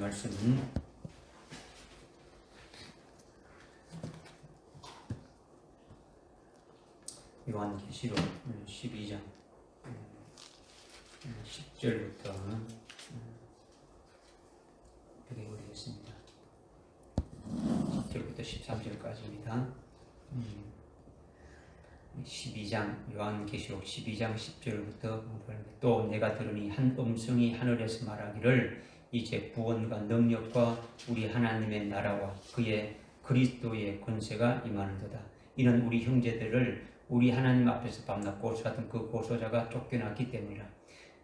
말씀은 요한계시록 12장 10절부터 읽어보겠습니다. 10절부터 13절까지입니다. 12장 요한계시록 12장 10절부터 또 내가 들으니 한 음성이 하늘에서 말하기를 이제 구원과 능력과 우리 하나님의 나라와 그의 그리스도의 권세가 임하는도다. 이는 우리 형제들을 우리 하나님 앞에서 밤낮 고소하던 그 고소자가 쫓겨났기 때문이라.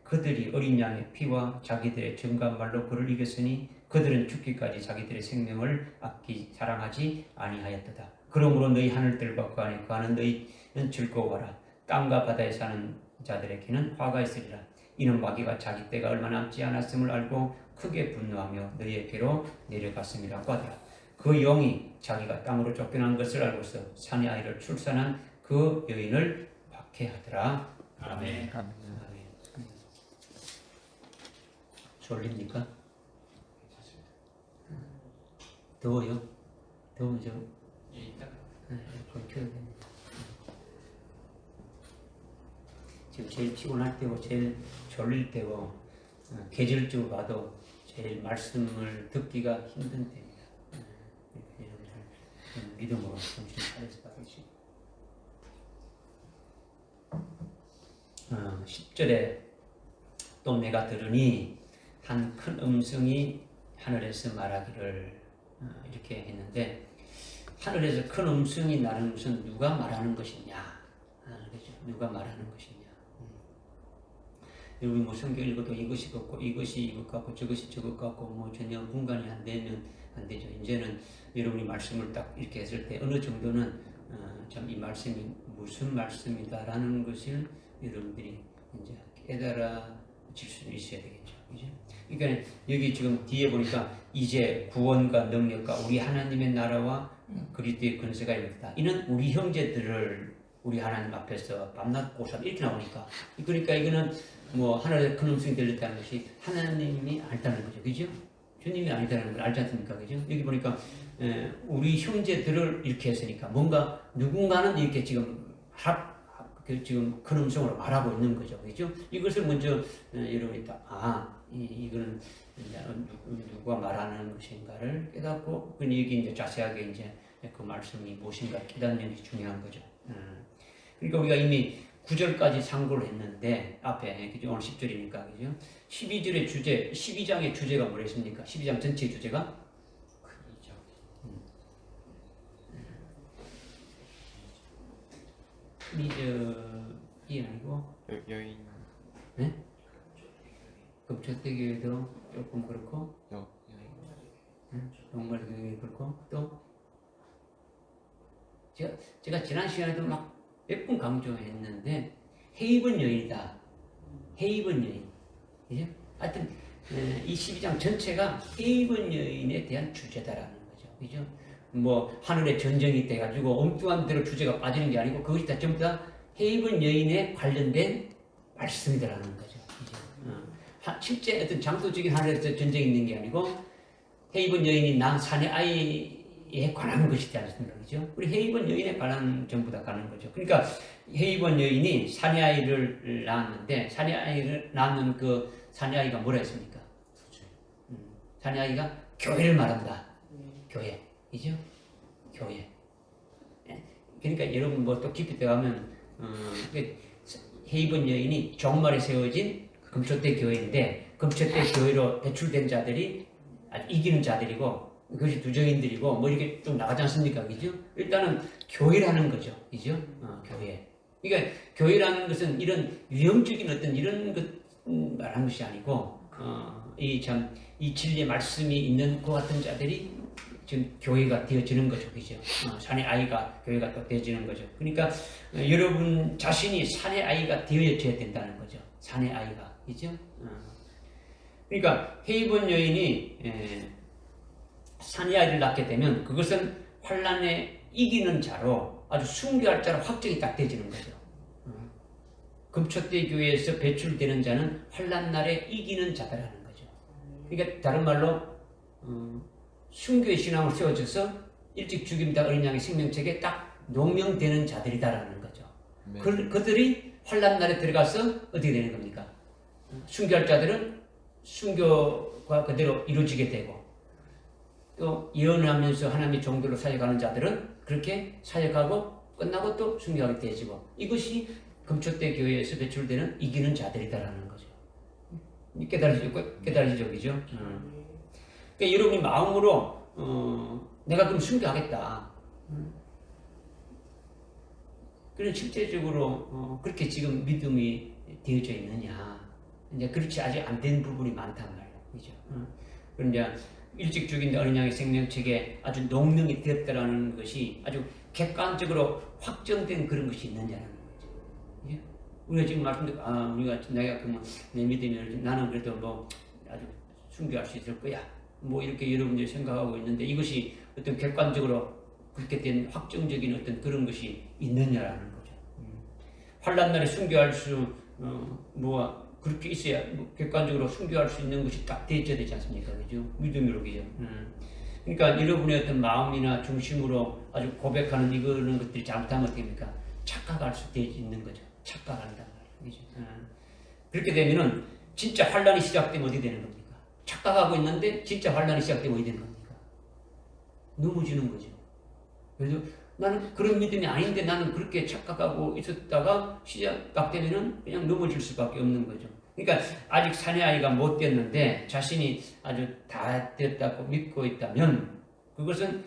그들이 어린 양의 피와 자기들의 증거한 말로 그를 이겼으니 그들은 죽기까지 자기들의 생명을 아끼 사랑하지 아니하였도다. 그러므로 너희 하늘들과 그 안에 거하는 너희는 즐거워하라. 땅과 바다에 사는 자들에게는 화가 있으리라. 이는 마귀가 자기 때가 얼마 남지 않았음을 알고 크게 분노하며 너희에게로 내려갔음이라고 하더라. 그 영이 자기가 땅으로 쫓겨난 것을 알고서 사내 아이를 출산한 그 여인을 박해하더라. 아멘. 아멘. 졸립니까? 더워요? 더우죠? 지금 제일 피곤할 때고 제일 졸릴 때고 계절적으로 봐도 제일 말씀을 듣기가 힘든 때입니다. 여러분들 믿음으로 정신 차려서 받으시고 10절에 또 내가 들으니 한 큰 음성이 하늘에서 말하기를 이렇게 했는데 하늘에서 큰 음성이 나는 것은 누가 말하는 것이냐? 그렇죠? 누가 말하는 것이냐? 여러분 뭐 성경 읽어도 이것이 같고 이것이 이것 같고 저것이 저것 같고 뭐 전혀 분간이 안 되면 안 되죠. 이제는 여러분이 말씀을 딱 이렇게 했을 때 어느 정도는 참 이 말씀이 무슨 말씀이다라는 것을 여러분들이 이제 깨달아질 수 있어야 되겠죠. 그죠? 그러니까 여기 지금 뒤에 보니까 이제 구원과 능력과 우리 하나님의 나라와 그리스도의 권세가 있다. 이는 우리 형제들을 우리 하나님 앞에서 밤낮 고사 이렇게 나오니까 그러니까 이거는 뭐 하늘의 큰 음성이 들렸다는 것이 하나님이 아니다는 거죠. 그죠? 주님이 아니다는 걸 알지 않습니까? 그죠? 여기 보니까 우리 형제들을 이렇게 했으니까 뭔가 누군가는 이렇게 지금 지금 큰 음성으로 말하고 있는 거죠. 그죠? 이것을 먼저 여러분이 이거는 누가 말하는 것인가를 깨닫고 여기 이제 자세하게 이제 그 말씀이 무엇인가 깨닫는 게 중요한 거죠. 그러니까 우리가 이미 9절까지 상고를 했는데 앞에 그죠? 오늘 10절이니까 그죠? 12절의 주제, 12장의 주제가 뭐랬습니까? 12장 전체의 주제가 미적이 아니고 여인. 네? 금초대교회도 조금 그렇고 동말교회 그렇고 또 제가 지난 시간에도 막 몇 번 강조했는데 헤이븐 여인이다. 헤이븐 여인. 그죠? 하여튼 이 12장 전체가 헤이븐 여인에 대한 주제다라는 거죠. 그죠? 뭐 하늘에 전쟁이 돼가지고 엉뚱한 대로 주제가 빠지는 게 아니고 그것이 다 전부 다 헤이븐 여인에 관련된 말씀이라는 거죠. 실제 어떤 장소적인 하늘에서 전쟁이 있는 게 아니고 헤이븐 여인이 낳은 사내 아이에 관한 것이지 않습니까? 그죠? 우리 헤이븐 여인에 관한 전부 다 가는 거죠. 그러니까 헤이븐 여인이 사내 아이를 낳았는데 사내 아이를 낳는 그 사내 아이가 뭐라 했습니까? 사내 아이가 교회를 말한다. 교회. 그죠? 교회. 그러니까 여러분 뭐 또 깊이 들어가면 헤이븐 여인이 종말에 세워진 금초대 교회인데 금초대 교회로 배출된 자들이 아주 이기는 자들이고 그것이 두정인들이고 뭐 이렇게 좀 나가지 않습니까? 그죠? 일단은 교회라는 거죠. 그죠? 교회. 그러니까 교회라는 것은 이런 유형적인 어떤 이런 것 말하는 것이 아니고 이 진리의 말씀이 있는 그 같은 자들이 지금 교회가 되어지는 거죠. 그죠? 사내 아이가 교회가 또 되어지는 거죠. 그러니까 여러분 자신이 사내 아이가 되어져야 된다는 거죠. 사내 아이가. 그죠? 그러니까 헤이븐 여인이 사내 아이를 낳게 되면 그것은 환난에 이기는 자로 아주 숭배할 자로 확정이 딱 되어지는 거죠. 금초대 교회에서 배출되는 자는 환난 날에 이기는 자다라는 거죠. 그러니까 다른 말로 순교의 신앙을 세워져서 일찍 죽임다 어린 양의 생명책에 딱 농명되는 자들이다라는 거죠. 네. 그들이 환난 날에 들어가서 어떻게 되는 겁니까? 순교할 자들은 순교가 그대로 이루어지게 되고, 또 예언을 하면서 하나님의 종들로 사역하는 자들은 그렇게 사역하고 끝나고 또 순교하게 되어지고, 이것이 금초대 교회에서 배출되는 이기는 자들이다라는 거죠. 깨달으시죠? 그죠? 그러니까 여러분이 마음으로 내가 그럼 순교하겠다. 그런 실제적으로 그렇게 지금 믿음이 되어져 있느냐? 이제 그렇지 아직 안 된 부분이 많단 말이에요, 그죠? 그런데 일찍 죽인 어린 양의 생명책에 아주 농명이 되었다라는 것이 아주 객관적으로 확정된 그런 것이 있느냐라는 거죠. 예? 우리가 지금 말씀드린 내가 그러면 내 믿음이 나는 그래도 뭐 아주 순교할 수 있을 거야. 뭐 이렇게 여러분들이 생각하고 있는데 이것이 어떤 객관적으로 그렇게 된 확정적인 어떤 그런 것이 있느냐라는 거죠. 환난 날에 순교할 수 그렇게 있어야 객관적으로 순교할 수 있는 것이 딱 되어져야 되지 않습니까? 그죠? 믿음으로 그죠? 그러니까 여러분의 어떤 마음이나 중심으로 아주 고백하는 이거는 것들이 잘못하면 어떻게 됩니까? 착각할 수 있는 거죠. 착각한단 말이에요. 그죠? 그렇게 되면은 진짜 환난이 시작되면 어떻게 되는 겁니까? 착각하고 있는데 진짜 환난이 시작되면 어떻게 되는 겁니까? 넘어지는 거죠. 그래서 나는 그런 믿음이 아닌데 나는 그렇게 착각하고 있었다가 시작되면은 그냥 넘어질 수밖에 없는 거죠. 그러니까 아직 사내아이가 못 됐는데 자신이 아주 다 됐다고 믿고 있다면 그것은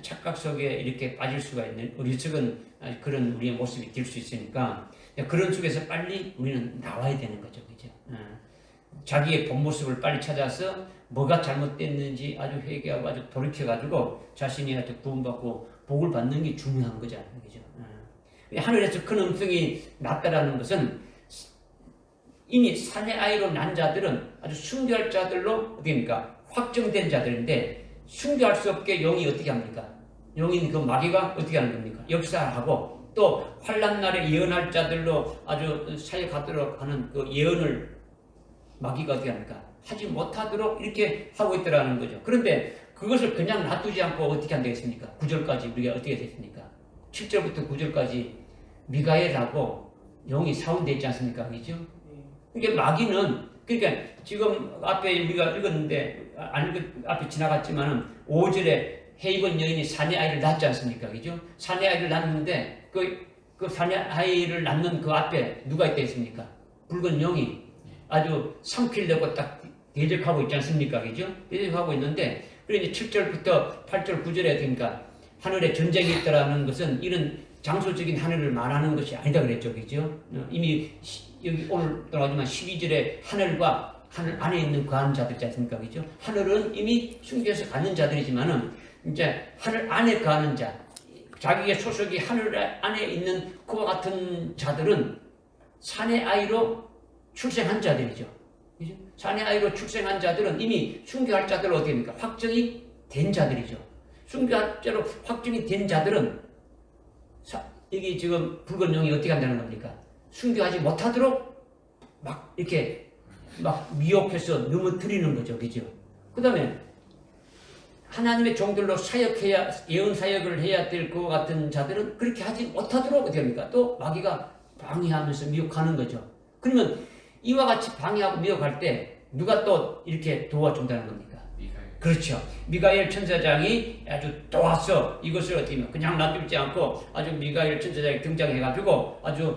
착각 속에 이렇게 빠질 수가 있는 어리석은 그런 우리의 모습이 될 수 있으니까 그런 속에서 빨리 우리는 나와야 되는 거죠. 그죠? 자기의 본 모습을 빨리 찾아서 뭐가 잘못됐는지 아주 회개하고 아주 돌이켜가지고 자신이 아주 구원받고 복을 받는 게 중요한 거잖아요. 그죠? 하늘에서 큰 음성이 났다라는 것은 이미 사내 아이로 난 자들은 아주 순교할 자들로 어떻게입니까? 확정된 자들인데 순교할 수 없게 영이 어떻게 합니까? 영인 그 마귀가 어떻게 하는 겁니까? 역사하고 또 환난 날에 예언할 자들로 아주 사역하도록 하는 그 예언을 마귀가 어떻게 합니까? 하지 못하도록 이렇게 하고 있더라는 거죠. 그런데 그것을 그냥 놔두지 않고 어떻게 안 되겠습니까? 9절까지 우리가 어떻게 됐습니까? 7절부터 9절까지 미가엘하고 영이 사원되어 있지 않습니까? 그죠? 그러니까 마귀는 그러니까 지금 앞에 우리가 읽었는데 앞에 지나갔지만은 5절에 헤이번 여인이 사내 아이를 낳지 않습니까? 그죠? 사내 아이를 낳는데 그 사내 아이를 낳는 그 앞에 누가 있다 했습니까? 붉은 영이 아주 상필되고 딱 대적하고 있지 않습니까? 그죠? 대적하고 있는데 그래서 7절부터 8절 9절에 그러니까 하늘에 전쟁이 있다라는 것은 이런 장소적인 하늘을 말하는 것이 아니다 그랬죠. 그죠? 이미 여기 오늘 나오지만 12절에 하늘과 하늘 안에 있는 거하는 자들 있지 않습니까? 그죠? 하늘은 이미 순교해서 가는 자들이지만은 이제 하늘 안에 거하는 자, 자기의 소속이 하늘 안에 있는 그와 같은 자들은 사내 아이로 출생한 자들이죠. 그죠? 사내 아이로 출생한 자들은 이미 순교할 자들로 어떻게 됩니까? 확정이 된 자들이죠. 순교할 자로 확정이 된 자들은 여기 지금 붉은 영이 어떻게 한다는 겁니까? 순교하지 못하도록 막 이렇게 막 미혹해서 넘어뜨리는 거죠. 그죠? 그 다음에 하나님의 종들로 사역해야, 예언 사역을 해야 될 것 같은 자들은 그렇게 하지 못하도록 어떻게 합니까? 또 마귀가 방해하면서 미혹하는 거죠. 그러면 이와 같이 방해하고 미혹할 때 누가 또 이렇게 도와준다는 겁니까? 미가엘. 그렇죠. 미가엘 천사장이 아주 도와서 이것을 어떻게 하면 그냥 놔두지 않고 아주 미가엘 천사장이 등장해가지고 아주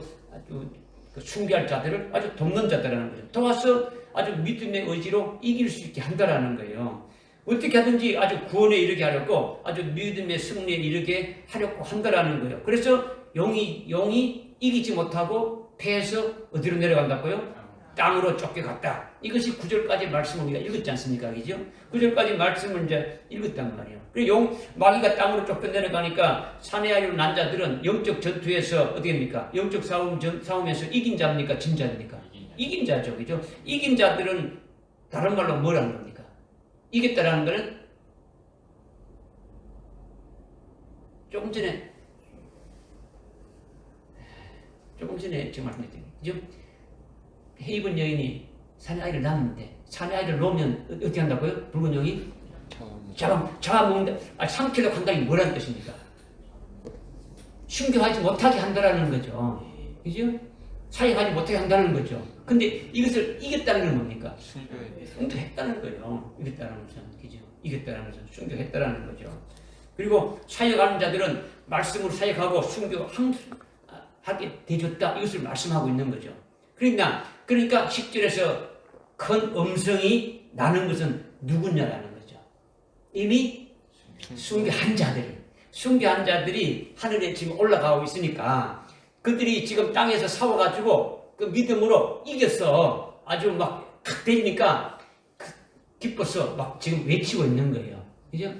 그 순교할 자들을 아주 돕는 자들이라는 거죠. 도와서 아주 믿음의 의지로 이길 수 있게 한다라는 거예요. 어떻게 하든지 아주 구원에 이르게 하려고 아주 믿음의 승리에 이르게 하려고 한다라는 거예요. 그래서 영이 이기지 못하고 패해서 어디로 내려간다고요? 땅으로 쫓겨갔다. 이것이 9절까지 말씀을 우리가 읽었지 않습니까? 그죠? 9절까지 말씀을 이제 읽었단 말이에요. 그리고 마귀가 땅으로 쫓겨 내려가니까 사내 아이로 난 자들은 영적 전투에서 어떻게 됩니까? 영적 싸움에서 이긴 자입니까? 진 자입니까? 이긴 자죠. 그죠? 이긴 자들은 다른 말로 뭐라는 겁니까? 이겼다라는 것은 조금 전에 지금 말씀드렸죠. 그죠? 헤이번 여인이 사내 아이를 낳는데 사내 아이를 놓으면 어떻게 한다고요? 붉은 영이 잡아먹는다. 삼키려고 한다는 게 뭐라는 뜻입니까? 순교하지 못하게 한다라는 거죠. 그죠? 사역하지 못하게 한다는 거죠. 근데 이것을 이겼다는 건 뭡니까? 순교했다는 거예요. 이겼다는 것은, 그죠? 이겼다는 것은 순교했다는 거죠. 그리고 사역하는 자들은 말씀으로 사역하고 순교하게 되줬다. 이것을 말씀하고 있는 거죠. 그러니까 10절에서 큰 음성이 나는 것은 누구냐라는 거죠. 이미 순교한 자들이 하늘에 지금 올라가고 있으니까 그들이 지금 땅에서 싸워가지고 그 믿음으로 이겼어. 아주 막 되니까 기뻐서 막 지금 외치고 있는 거예요. 그죠?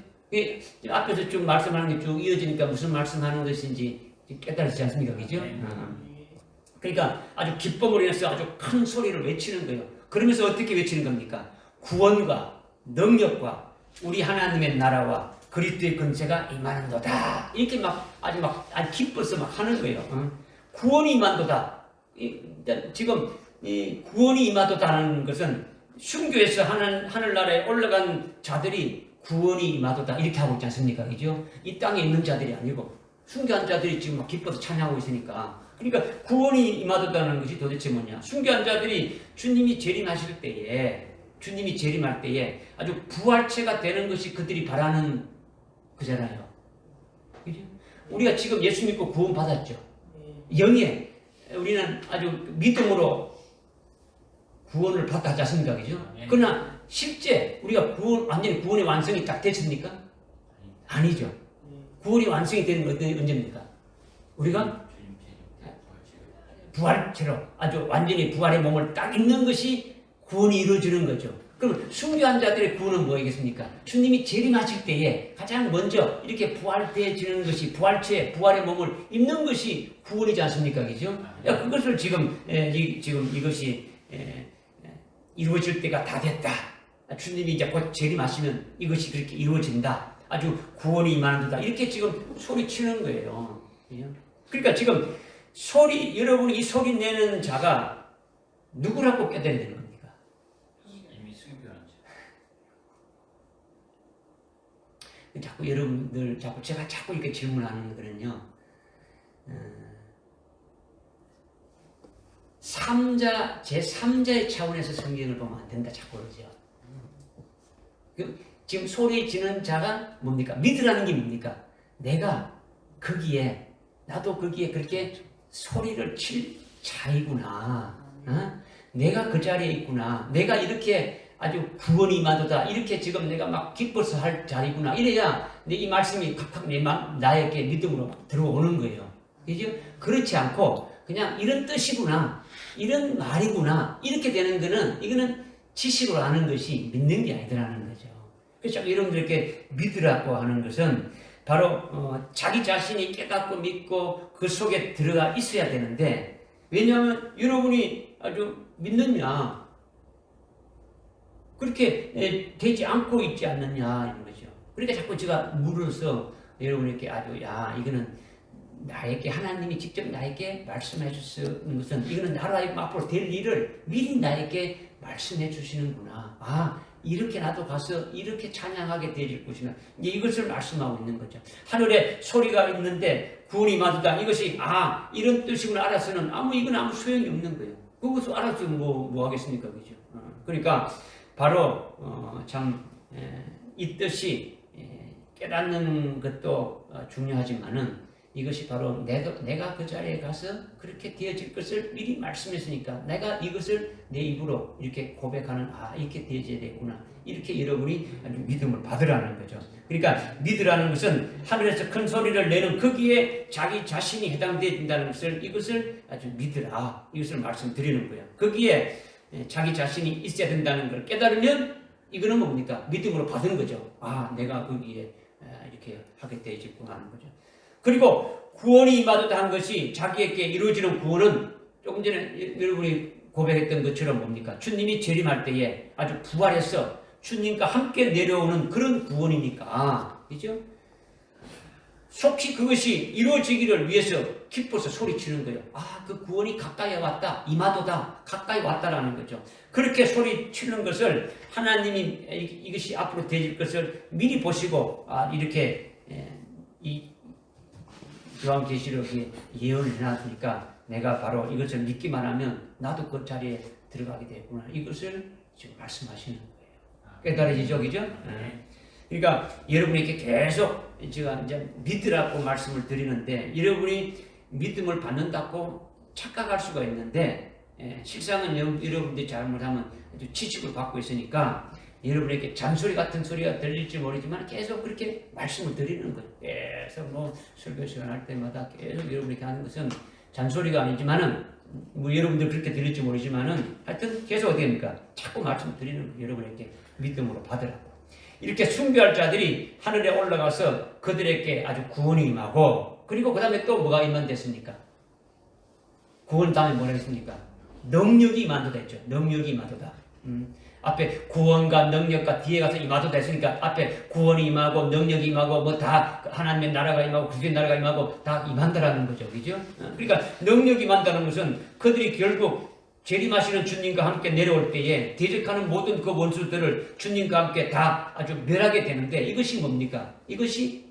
앞에서 좀 말씀하는 게 쭉 이어지니까 무슨 말씀하는 것인지 깨달으시지 않습니까? 그죠? 그러니까 아주 기쁨으로 인해서 아주 큰 소리를 외치는 거예요. 그러면서 어떻게 외치는 겁니까? 구원과 능력과 우리 하나님의 나라와 그리스도의 권세가 임하는도다. 이렇게 아주 기뻐서 막 하는 거예요. 구원이 임한도다. 지금 구원이 임하도다는 것은 순교해서 하늘나라에 올라간 자들이 구원이 임하도다 이렇게 하고 있지 않습니까? 그죠? 이 땅에 있는 자들이 아니고 순교한 자들이 지금 막 기뻐서 찬양하고 있으니까. 그러니까 구원이 임하도다는 것이 도대체 뭐냐? 순교한 자들이 주님이 재림할 때에 아주 부활체가 되는 것이 그들이 바라는 그잖아요. 그죠? 우리가 지금 예수 믿고 구원 받았죠. 영에 우리는 아주 믿음으로 구원을 받았지 않습니까? 그죠? 그러나 실제 우리가 완전히 구원의 완성이 딱 됐습니까? 아니죠. 구원이 완성이 되는 건 언제입니까? 우리가 부활체로 아주 완전히 부활의 몸을 딱 입는 것이 구원이 이루어지는 거죠. 그럼 순교한 자들의 구원은 뭐겠습니까? 주님이 재림하실 때에 가장 먼저 이렇게 부활되어지는 것이 부활의 몸을 입는 것이 구원이지 않습니까? 그죠? 그것을 지금 이것이 이루어질 때가 다 됐다. 주님이 이제 곧 재림하시면 이것이 그렇게 이루어진다. 아주 구원이 임하는도다. 이렇게 지금 소리치는 거예요. 그러니까 지금 여러분이 이 소리 내는 자가 누구라고 깨달아야 되는 겁니까? 이미 순교한 자. 자꾸 여러분들, 제가 자꾸 이렇게 질문하는 거는요, 제3자의 차원에서 성경을 보면 안 된다, 자꾸 그러죠. 지금 소리 지는 자가 뭡니까? 믿으라는 게 뭡니까? 나도 거기에 그렇게 소리를 칠 자이구나. 내가 그 자리에 있구나. 내가 이렇게 아주 구원이 임하도다. 이렇게 지금 내가 막 기뻐서 할 자리구나. 이래야 이 말씀이 각각 나에게 믿음으로 들어오는 거예요. 그죠? 그렇지 않고 그냥 이런 뜻이구나. 이런 말이구나. 이렇게 되는 거는 이거는 지식으로 아는 것이 믿는 게 아니더라는 거죠. 그래서 여러분들 이렇게 믿으라고 하는 것은 바로 자기 자신이 깨닫고 믿고 그 속에 들어가 있어야 되는데, 왜냐하면 여러분이 아주 믿느냐, 그렇게 되지 않고 있지 않느냐 이런 거죠. 그러니까 자꾸 제가 물어서 여러분에게 이거는 나에게 하나님이 직접 나에게 말씀해 주시는 것은 이거는 나로 하여금 앞으로 될 일을 미리 나에게 말씀해 주시는구나. 이렇게 나도 가서 이렇게 찬양하게 되질 것이나, 이것을 말씀하고 있는 거죠. 하늘에 소리가 있는데 구원이 임하도다. 이것이 이런 뜻이구나 알아서는 이건 아무 소용이 없는 거예요. 그것을 알아서 뭐 하겠습니까, 그죠? 그러니까 바로 이 뜻이 깨닫는 것도 중요하지만은 이것이 바로 내가 그 자리에 가서 그렇게 되어질 것을 미리 말씀했으니까 내가 이것을 내 입으로 이렇게 고백하는 이렇게 되어져야 되구나. 이렇게 여러분이 아주 믿음을 받으라는 거죠. 그러니까 믿으라는 것은 하늘에서 큰 소리를 내는 거기에 자기 자신이 해당된다는 것을, 이것을 아주 믿으라. 이것을 말씀드리는 거예요. 거기에 자기 자신이 있어야 된다는 걸 깨달으면 이거는 뭡니까? 믿음으로 받은 거죠. 내가 거기에 이렇게 하게 되어졌구나 하는 거죠. 그리고 구원이 임하도다 한 것이 자기에게 이루어지는 구원은 조금 전에 여러분이 고백했던 것처럼 뭡니까? 주님이 재림할 때에 아주 부활해서 주님과 함께 내려오는 그런 구원이니까, 그죠? 속히 그것이 이루어지기를 위해서 기뻐서 소리치는 거예요. 아, 그 구원이 가까이 왔다. 이마도다. 가까이 왔다라는 거죠. 그렇게 소리치는 것을 하나님이 이것이 앞으로 되질 것을 미리 보시고 이렇게 이 요한계시록에 예언을 해놨으니까 내가 바로 이것을 믿기만 하면 나도 그 자리에 들어가게 되구나. 이것을 지금 말씀하시는 거예요. 깨달아지죠? 그죠? 네. 그러니까 여러분에게 계속 제가 이제 믿으라고 말씀을 드리는데 여러분이 믿음을 받는다고 착각할 수가 있는데 실상은 여러분들이 잘못하면 아주 지식을 받고 있으니까 여러분에게 잔소리 같은 소리가 들릴지 모르지만 계속 그렇게 말씀을 드리는 거예요. 계속 뭐 설교 시간 할 때마다 계속 여러분에게 하는 것은 잔소리가 아니지만은 뭐 여러분들 그렇게 들릴지 모르지만은 하여튼 계속 어떻게 합니까? 자꾸 말씀 드리는 거예요. 여러분에게 믿음으로 받으라고. 이렇게 순교할 자들이 하늘에 올라가서 그들에게 아주 구원이 임하고 그리고 그 다음에 또 뭐가 임한됐습니까? 구원 다음에 뭐라 했습니까? 능력이 임한도다 했죠. 능력이 임하도다. 앞에 구원과 능력과 뒤에 가서 임하도다 했으니까 앞에 구원이 임하고 능력이 임하고 뭐 다 하나님의 나라가 임하고 그리스도의 나라가 임하고 다 임한다라는 거죠. 그죠? 그러니까 능력이 임한다는 것은 그들이 결국 재림하시는 주님과 함께 내려올 때에 대적하는 모든 그 원수들을 주님과 함께 다 아주 멸하게 되는데 이것이 뭡니까? 이것이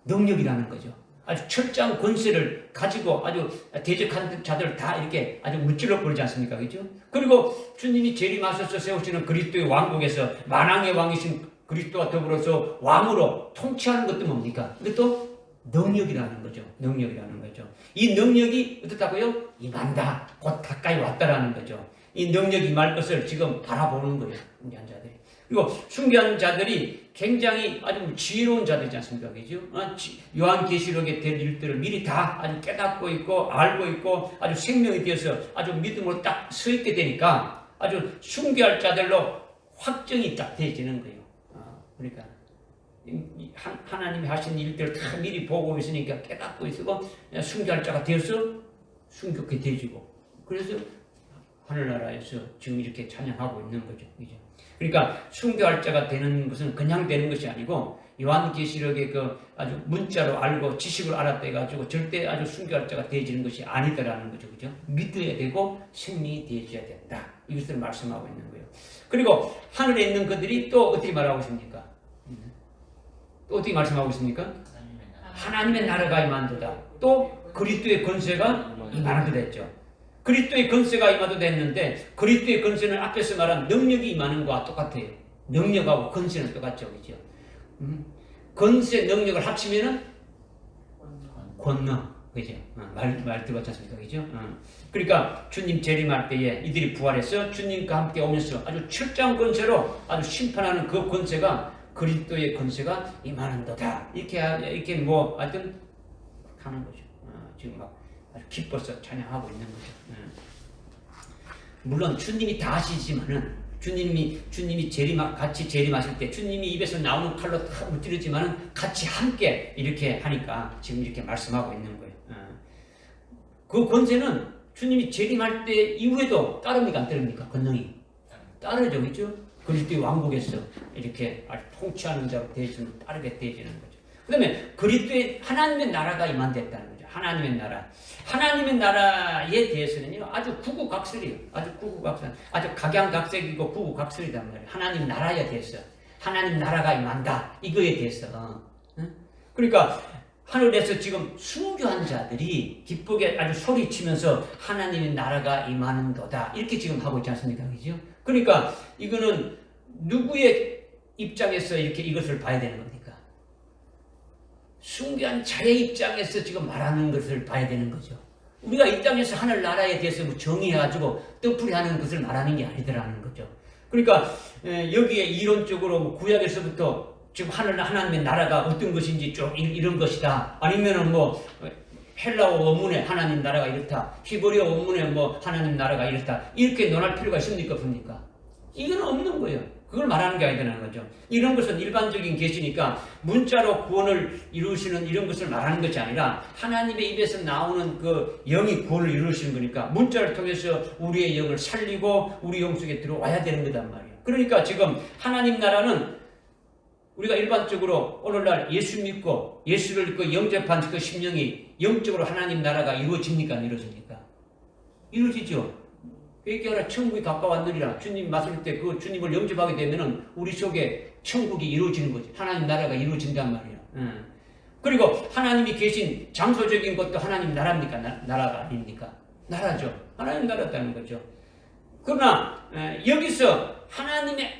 능력이라는 거죠. 아주 철저한 권세를 가지고 아주 대적하는 자들 다 이렇게 아주 무찔러 버리지 않습니까? 그죠? 그리고 주님이 재림하셔서 세우시는 그리스도의 왕국에서 만왕의 왕이신 그리스도와 더불어서 왕으로 통치하는 것도 뭡니까? 이것도 능력이라는 거죠. 능력이라는 거죠. 이 능력이 어떻다고요? 임한다. 곧 가까이 왔다라는 거죠. 이 능력이 임할 것을 지금 바라보는 거예요. 순교한 자들이. 그리고 순교한 자들이 굉장히 아주 지혜로운 자들이지 않습니까? 그죠? 요한계시록에 될 일들을 미리 다 아주 깨닫고 있고 알고 있고 아주 생명이 되어서 아주 믿음으로 딱 서 있게 되니까 아주 순교할 자들로 확정이 딱 되어지는 거예요. 그러니까 하나님이 하신 일들을 다 미리 보고 있으니까 깨닫고 있고 순교할 자가 되어서 순교케 되어지고 그래서 하늘나라에서 지금 이렇게 찬양하고 있는 거죠. 그죠? 그러니까 순교할 자가 되는 것은 그냥 되는 것이 아니고 요한계시록의 그 아주 문자로 알고 지식을 알았다 해가지고 절대 아주 순교할 자가 되어지는 것이 아니다라는 거죠. 그죠? 믿어야 되고 생명이 되어져야 된다. 이것을 말씀하고 있는 거예요. 그리고 하늘에 있는 그들이 또 어떻게 말하고 있습니까? 또 어떻게 말씀하고 있습니까? 하나님의 나라가 임한도다. 또 그리스도의 권세가 임하도다 했죠. 그리스도의 권세가 임하도다 했는데 그리스도의 권세는 앞에서 말한 능력이 임하는 것과 똑같아요. 능력하고 권세는 똑같죠. 그죠? 권세, 능력을 합치면은 권능. 그죠? 말 들어봤지 않습니까? 그죠? 그러니까 주님 재림할 때에 이들이 부활해서 주님과 함께 오면서 아주 철저한 권세로 아주 심판하는 그 권세가 그리스도의 권세가 임하는도다. 이렇게 뭐 하여튼 하는 거죠. 지금 막 아주 기뻐서 찬양하고 있는 거죠. 물론 주님이 다 하시지만은 주님이 같이 재림하실 때 주님이 입에서 나오는 칼로 다 무찌르지만은 같이 함께 이렇게 하니까 지금 이렇게 말씀하고 있는 거예요. 그 권세는 주님이 재림할 때 이후에도 따릅니까? 안 따릅니까? 권능이 따르죠, 그렇죠? 그리스도의 왕국에서 이렇게 아주 통치하는 자로 되어지는 빠르게 되어지는 거죠. 그 다음에 그리스도의 하나님의 나라가 임한됐다는 거죠. 하나님의 나라. 하나님의 나라에 대해서는요, 아주 구구각설이에요. 아주 구구각설. 아주 각양각색이고 구구각설이단 말이에요. 하나님 나라에 대해서. 하나님 나라가 임한다. 이거에 대해서. 그러니까 하늘에서 지금 순교한 자들이 기쁘게 아주 소리치면서 하나님의 나라가 임하는도다. 이렇게 지금 하고 있지 않습니까? 그죠? 그러니까 이거는 누구의 입장에서 이렇게 이것을 봐야 되는 겁니까? 순교한 자의 입장에서 지금 말하는 것을 봐야 되는 거죠. 우리가 이 땅에서 하늘나라에 대해서 정의해가지고 뜻풀이 하는 것을 말하는 게 아니더라는 거죠. 그러니까 여기에 이론적으로 구약에서부터 지금 하나님의 나라가 어떤 것인지 쭉 이런 것이다. 아니면은 뭐 헬라어 원문에 하나님 나라가 이렇다. 히브리어 원문에 뭐 하나님 나라가 이렇다. 이렇게 논할 필요가 있습니까? 없습니까? 이건 없는 거예요. 그걸 말하는 게 아니라는 거죠. 이런 것은 일반적인 계시니까 문자로 구원을 이루시는 이런 것을 말하는 것이 아니라 하나님의 입에서 나오는 그 영이 구원을 이루시는 거니까 문자를 통해서 우리의 영을 살리고 우리 영 속에 들어와야 되는 거단 말이에요. 그러니까 지금 하나님 나라는 우리가 일반적으로 오늘날 예수 믿고 예수를 그 영접한 그 심령이 영적으로 하나님 나라가 이루어집니까? 안 이루어집니까? 이루어지죠. 회개하라 천국이 가까웠느니라. 주님 말씀할 때 그 주님을 영접하게 되면은 우리 속에 천국이 이루어지는 거지. 하나님 나라가 이루어진단 말이에요. 그리고 하나님이 계신 장소적인 것도 하나님 나라입니까? 나라가 아닙니까? 나라죠. 하나님 나라였다는 거죠. 그러나 여기서 하나님의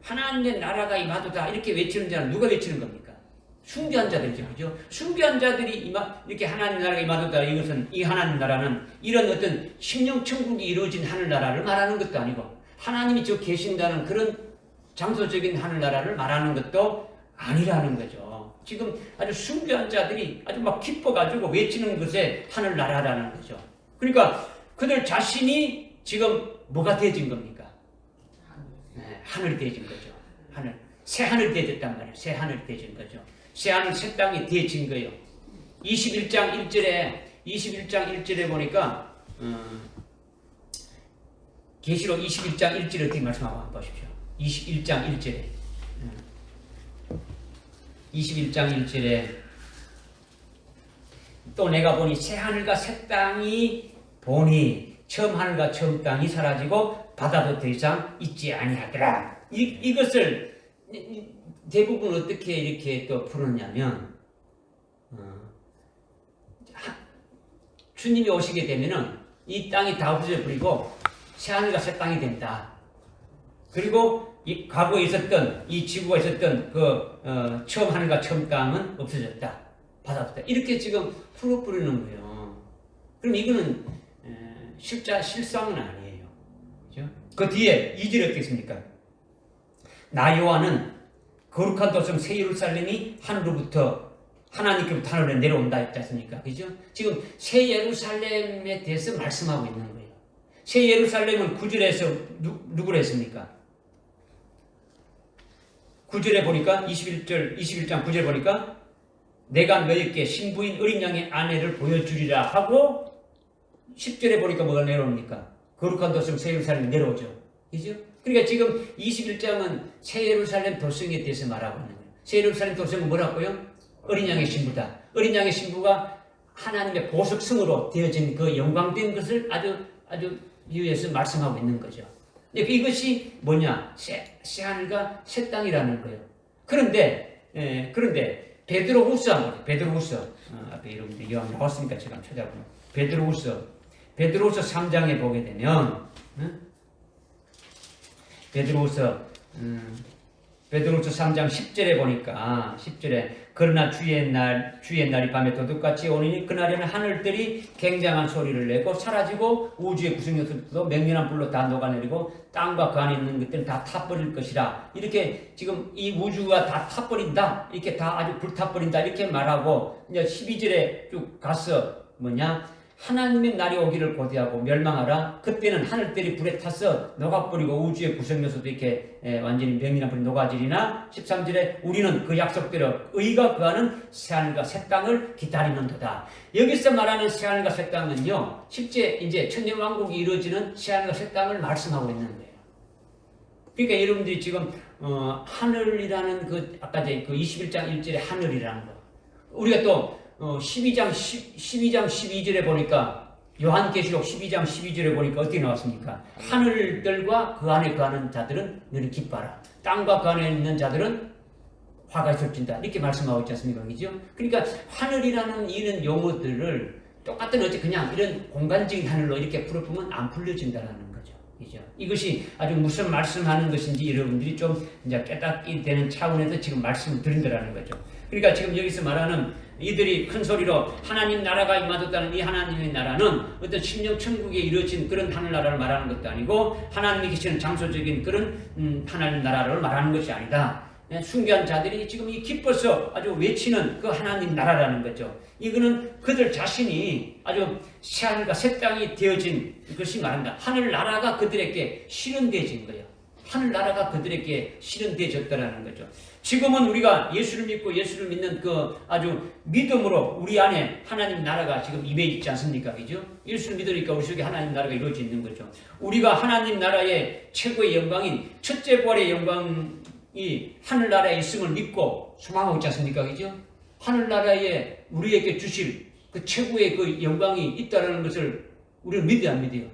하나님의 나라가 임하도다 이렇게 외치는 자는 누가 외치는 겁니까? 숭배한 자들이죠. 그죠? 숭배한 자들이 이렇게 하나님 나라가 임하도다 이것은 이 하나님 나라는 이런 어떤 심령 천국이 이루어진 하늘나라를 말하는 것도 아니고 하나님이 저 계신다는 그런 장소적인 하늘나라를 말하는 것도 아니라는 거죠. 지금 아주 숭배한 자들이 아주 막 기뻐가지고 외치는 것에 하늘나라라는 거죠. 그러니까 그들 자신이 지금 뭐가 되어진 겁니까? 하늘이 되어진 거죠. 새 하늘이 되어졌단 말이에요. 새 하늘이 되어진 거죠. 새 하늘 새 땅이 되어진 거예요. 21장 1절에 보니까 계시록 21장 1절에 어떻게 말씀하고 한번 보십시오. 21장 1절에 21장 1절에 또 내가 보니 새 하늘과 새 땅이 보니 처음 하늘과 처음 땅이 사라지고 바다도 더 이상 있지 아니하더라. 이것을 대부분 어떻게 이렇게 또 풀었냐면 주님이 오시게 되면은 이 땅이 다 없어져 버리고 새 하늘과 새 땅이 된다. 그리고 이 과거에 있었던 이 지구가 있었던 처음 하늘과 처음 땅은 없어졌다. 바다 없다. 이렇게 지금 풀어버리는 거예요. 그럼 이거는 실상은 아니에요. 그죠? 그 뒤에 2절에 어떻게 있습니까? 나 요한은 거룩한 도성 새 예루살렘이 하늘로부터 하나님께부터 하늘에 내려온다 했지 않습니까? 그죠? 지금 새 예루살렘에 대해서 말씀하고 있는 거예요. 새 예루살렘은 9절에서 누구를 했습니까? 9절에 보니까 21장 9절에 보니까 내가 너희에게 신부인 어린 양의 아내를 보여주리라 하고 10절에 보니까 뭐가 내려옵니까? 거룩한 도성 새 예루살렘이 내려오죠. 그죠? 그러니까 지금 21장은 새 예루살렘 도성에 대해서 말하고 있는 거예요. 새 예루살렘 도성은 뭐라고요? 어린 양의 신부다. 어린 양의 신부가 하나님의 보석성으로 되어진 그 영광된 것을 아주 위에서 말씀하고 있는 거죠. 근데 이것이 뭐냐? 새 하늘과 새 땅이라는 거예요. 그런데 베드로후서 한번 보세요. 베드로후서 앞에 여러분들 요한 나왔으니까 제가 한번 찾아보면 베드로후서 3장에 보게 되면 베드로후서 3장 10절에 보니까 10절에 그러나 주의 날이 밤에 도둑같이 오니 그날에는 하늘들이 굉장한 소리를 내고 사라지고 우주의 구성요소도 맹렬한 불로 다 녹아내리고 땅과 그 안에 있는 것들은 다 타버릴 것이라. 이렇게 지금 이 우주가 다 타버린다. 이렇게 다 아주 불타버린다. 이렇게 말하고 이제 12절에 쭉 가서 뭐냐? 하나님의 날이 오기를 고대하고 멸망하라. 그때는 하늘들이 불에 타서 녹아버리고 우주의 구성요소도 이렇게 완전히 명이나 불이 녹아지리나 13절에 우리는 그 약속대로 의가 거하는 새하늘과 새 땅을 기다리는도다. 여기서 말하는 새하늘과 새 땅은요, 실제 이제 천년왕국이 이루어지는 새하늘과 새 땅을 말씀하고 있는 거예요. 그러니까 여러분들이 지금 하늘이라는 아까 그 21장 1절에 하늘이라는 거, 우리가 또 12장 12절에 보니까 요한계시록 12장 12절에 보니까 어떻게 나왔습니까? 하늘들과 그 안에 거하는 자들은 너를 기뻐하라. 땅과 그 안에 있는 자들은 화가 있을진다. 이렇게 말씀하고 있지 않습니까? 그죠? 그러니까 하늘이라는 이런 용어들을 똑같은 어째 그냥 이런 공간적인 하늘로 이렇게 풀어보면 안 풀려진다는 거죠. 그죠? 이것이 아주 무슨 말씀하는 것인지 여러분들이 좀 이제 깨닫게 되는 차원에서 지금 말씀을 드린다는 거죠. 그러니까 지금 여기서 말하는 이들이 큰 소리로 하나님 나라가 임하였다는 이 하나님의 나라는 어떤 심령 천국에 이루어진 그런 하늘나라를 말하는 것도 아니고 하나님이 계시는 장소적인 그런 하나님 나라를 말하는 것이 아니다. 숭배한 자들이 지금 이 기뻐서 아주 외치는 그 하나님 나라라는 거죠. 이거는 그들 자신이 아주 새하늘과 새 땅이 되어진 것이 말한다. 하늘나라가 그들에게 실현되어진 거예요. 하늘나라가 그들에게 실현되어졌다는 거죠. 지금은 우리가 예수를 믿고 예수를 믿는 그 아주 믿음으로 우리 안에 하나님 나라가 지금 임해 있지 않습니까? 그죠? 예수를 믿으니까 우리 속에 하나님 나라가 이루어져 있는 거죠. 우리가 하나님 나라의 최고의 영광인 첫째 부활의 영광인 이 하늘나라에 있음을 믿고 소망하고 있지 않습니까? 그죠? 하늘나라에 우리에게 주실 그 최고의 그 영광이 있다는 것을 우리는 믿어야 안 믿어요?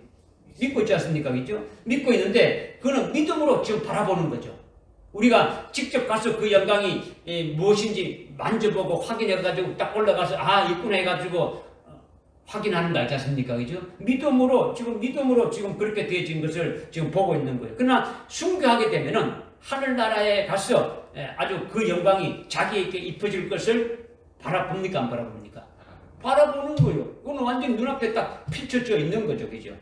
믿고 있지 않습니까? 그죠? 믿고 있는데 그거는 믿음으로 지금 바라보는 거죠. 우리가 직접 가서 그 영광이 무엇인지 만져보고 확인해가지고 딱 올라가서 아 있구나 해가지고 확인하는 거 알지 않습니까? 그죠? 믿음으로 지금 그렇게 되어진 것을 지금 보고 있는 거예요. 그러나 순교하게 되면은 하늘나라에 가서 아주 그 영광이 자기에게 입혀질 것을 바라봅니까? 안 바라봅니까? 바라보는 거예요. 그건 완전 눈앞에 딱 펼쳐져 있는 거죠. 그죠?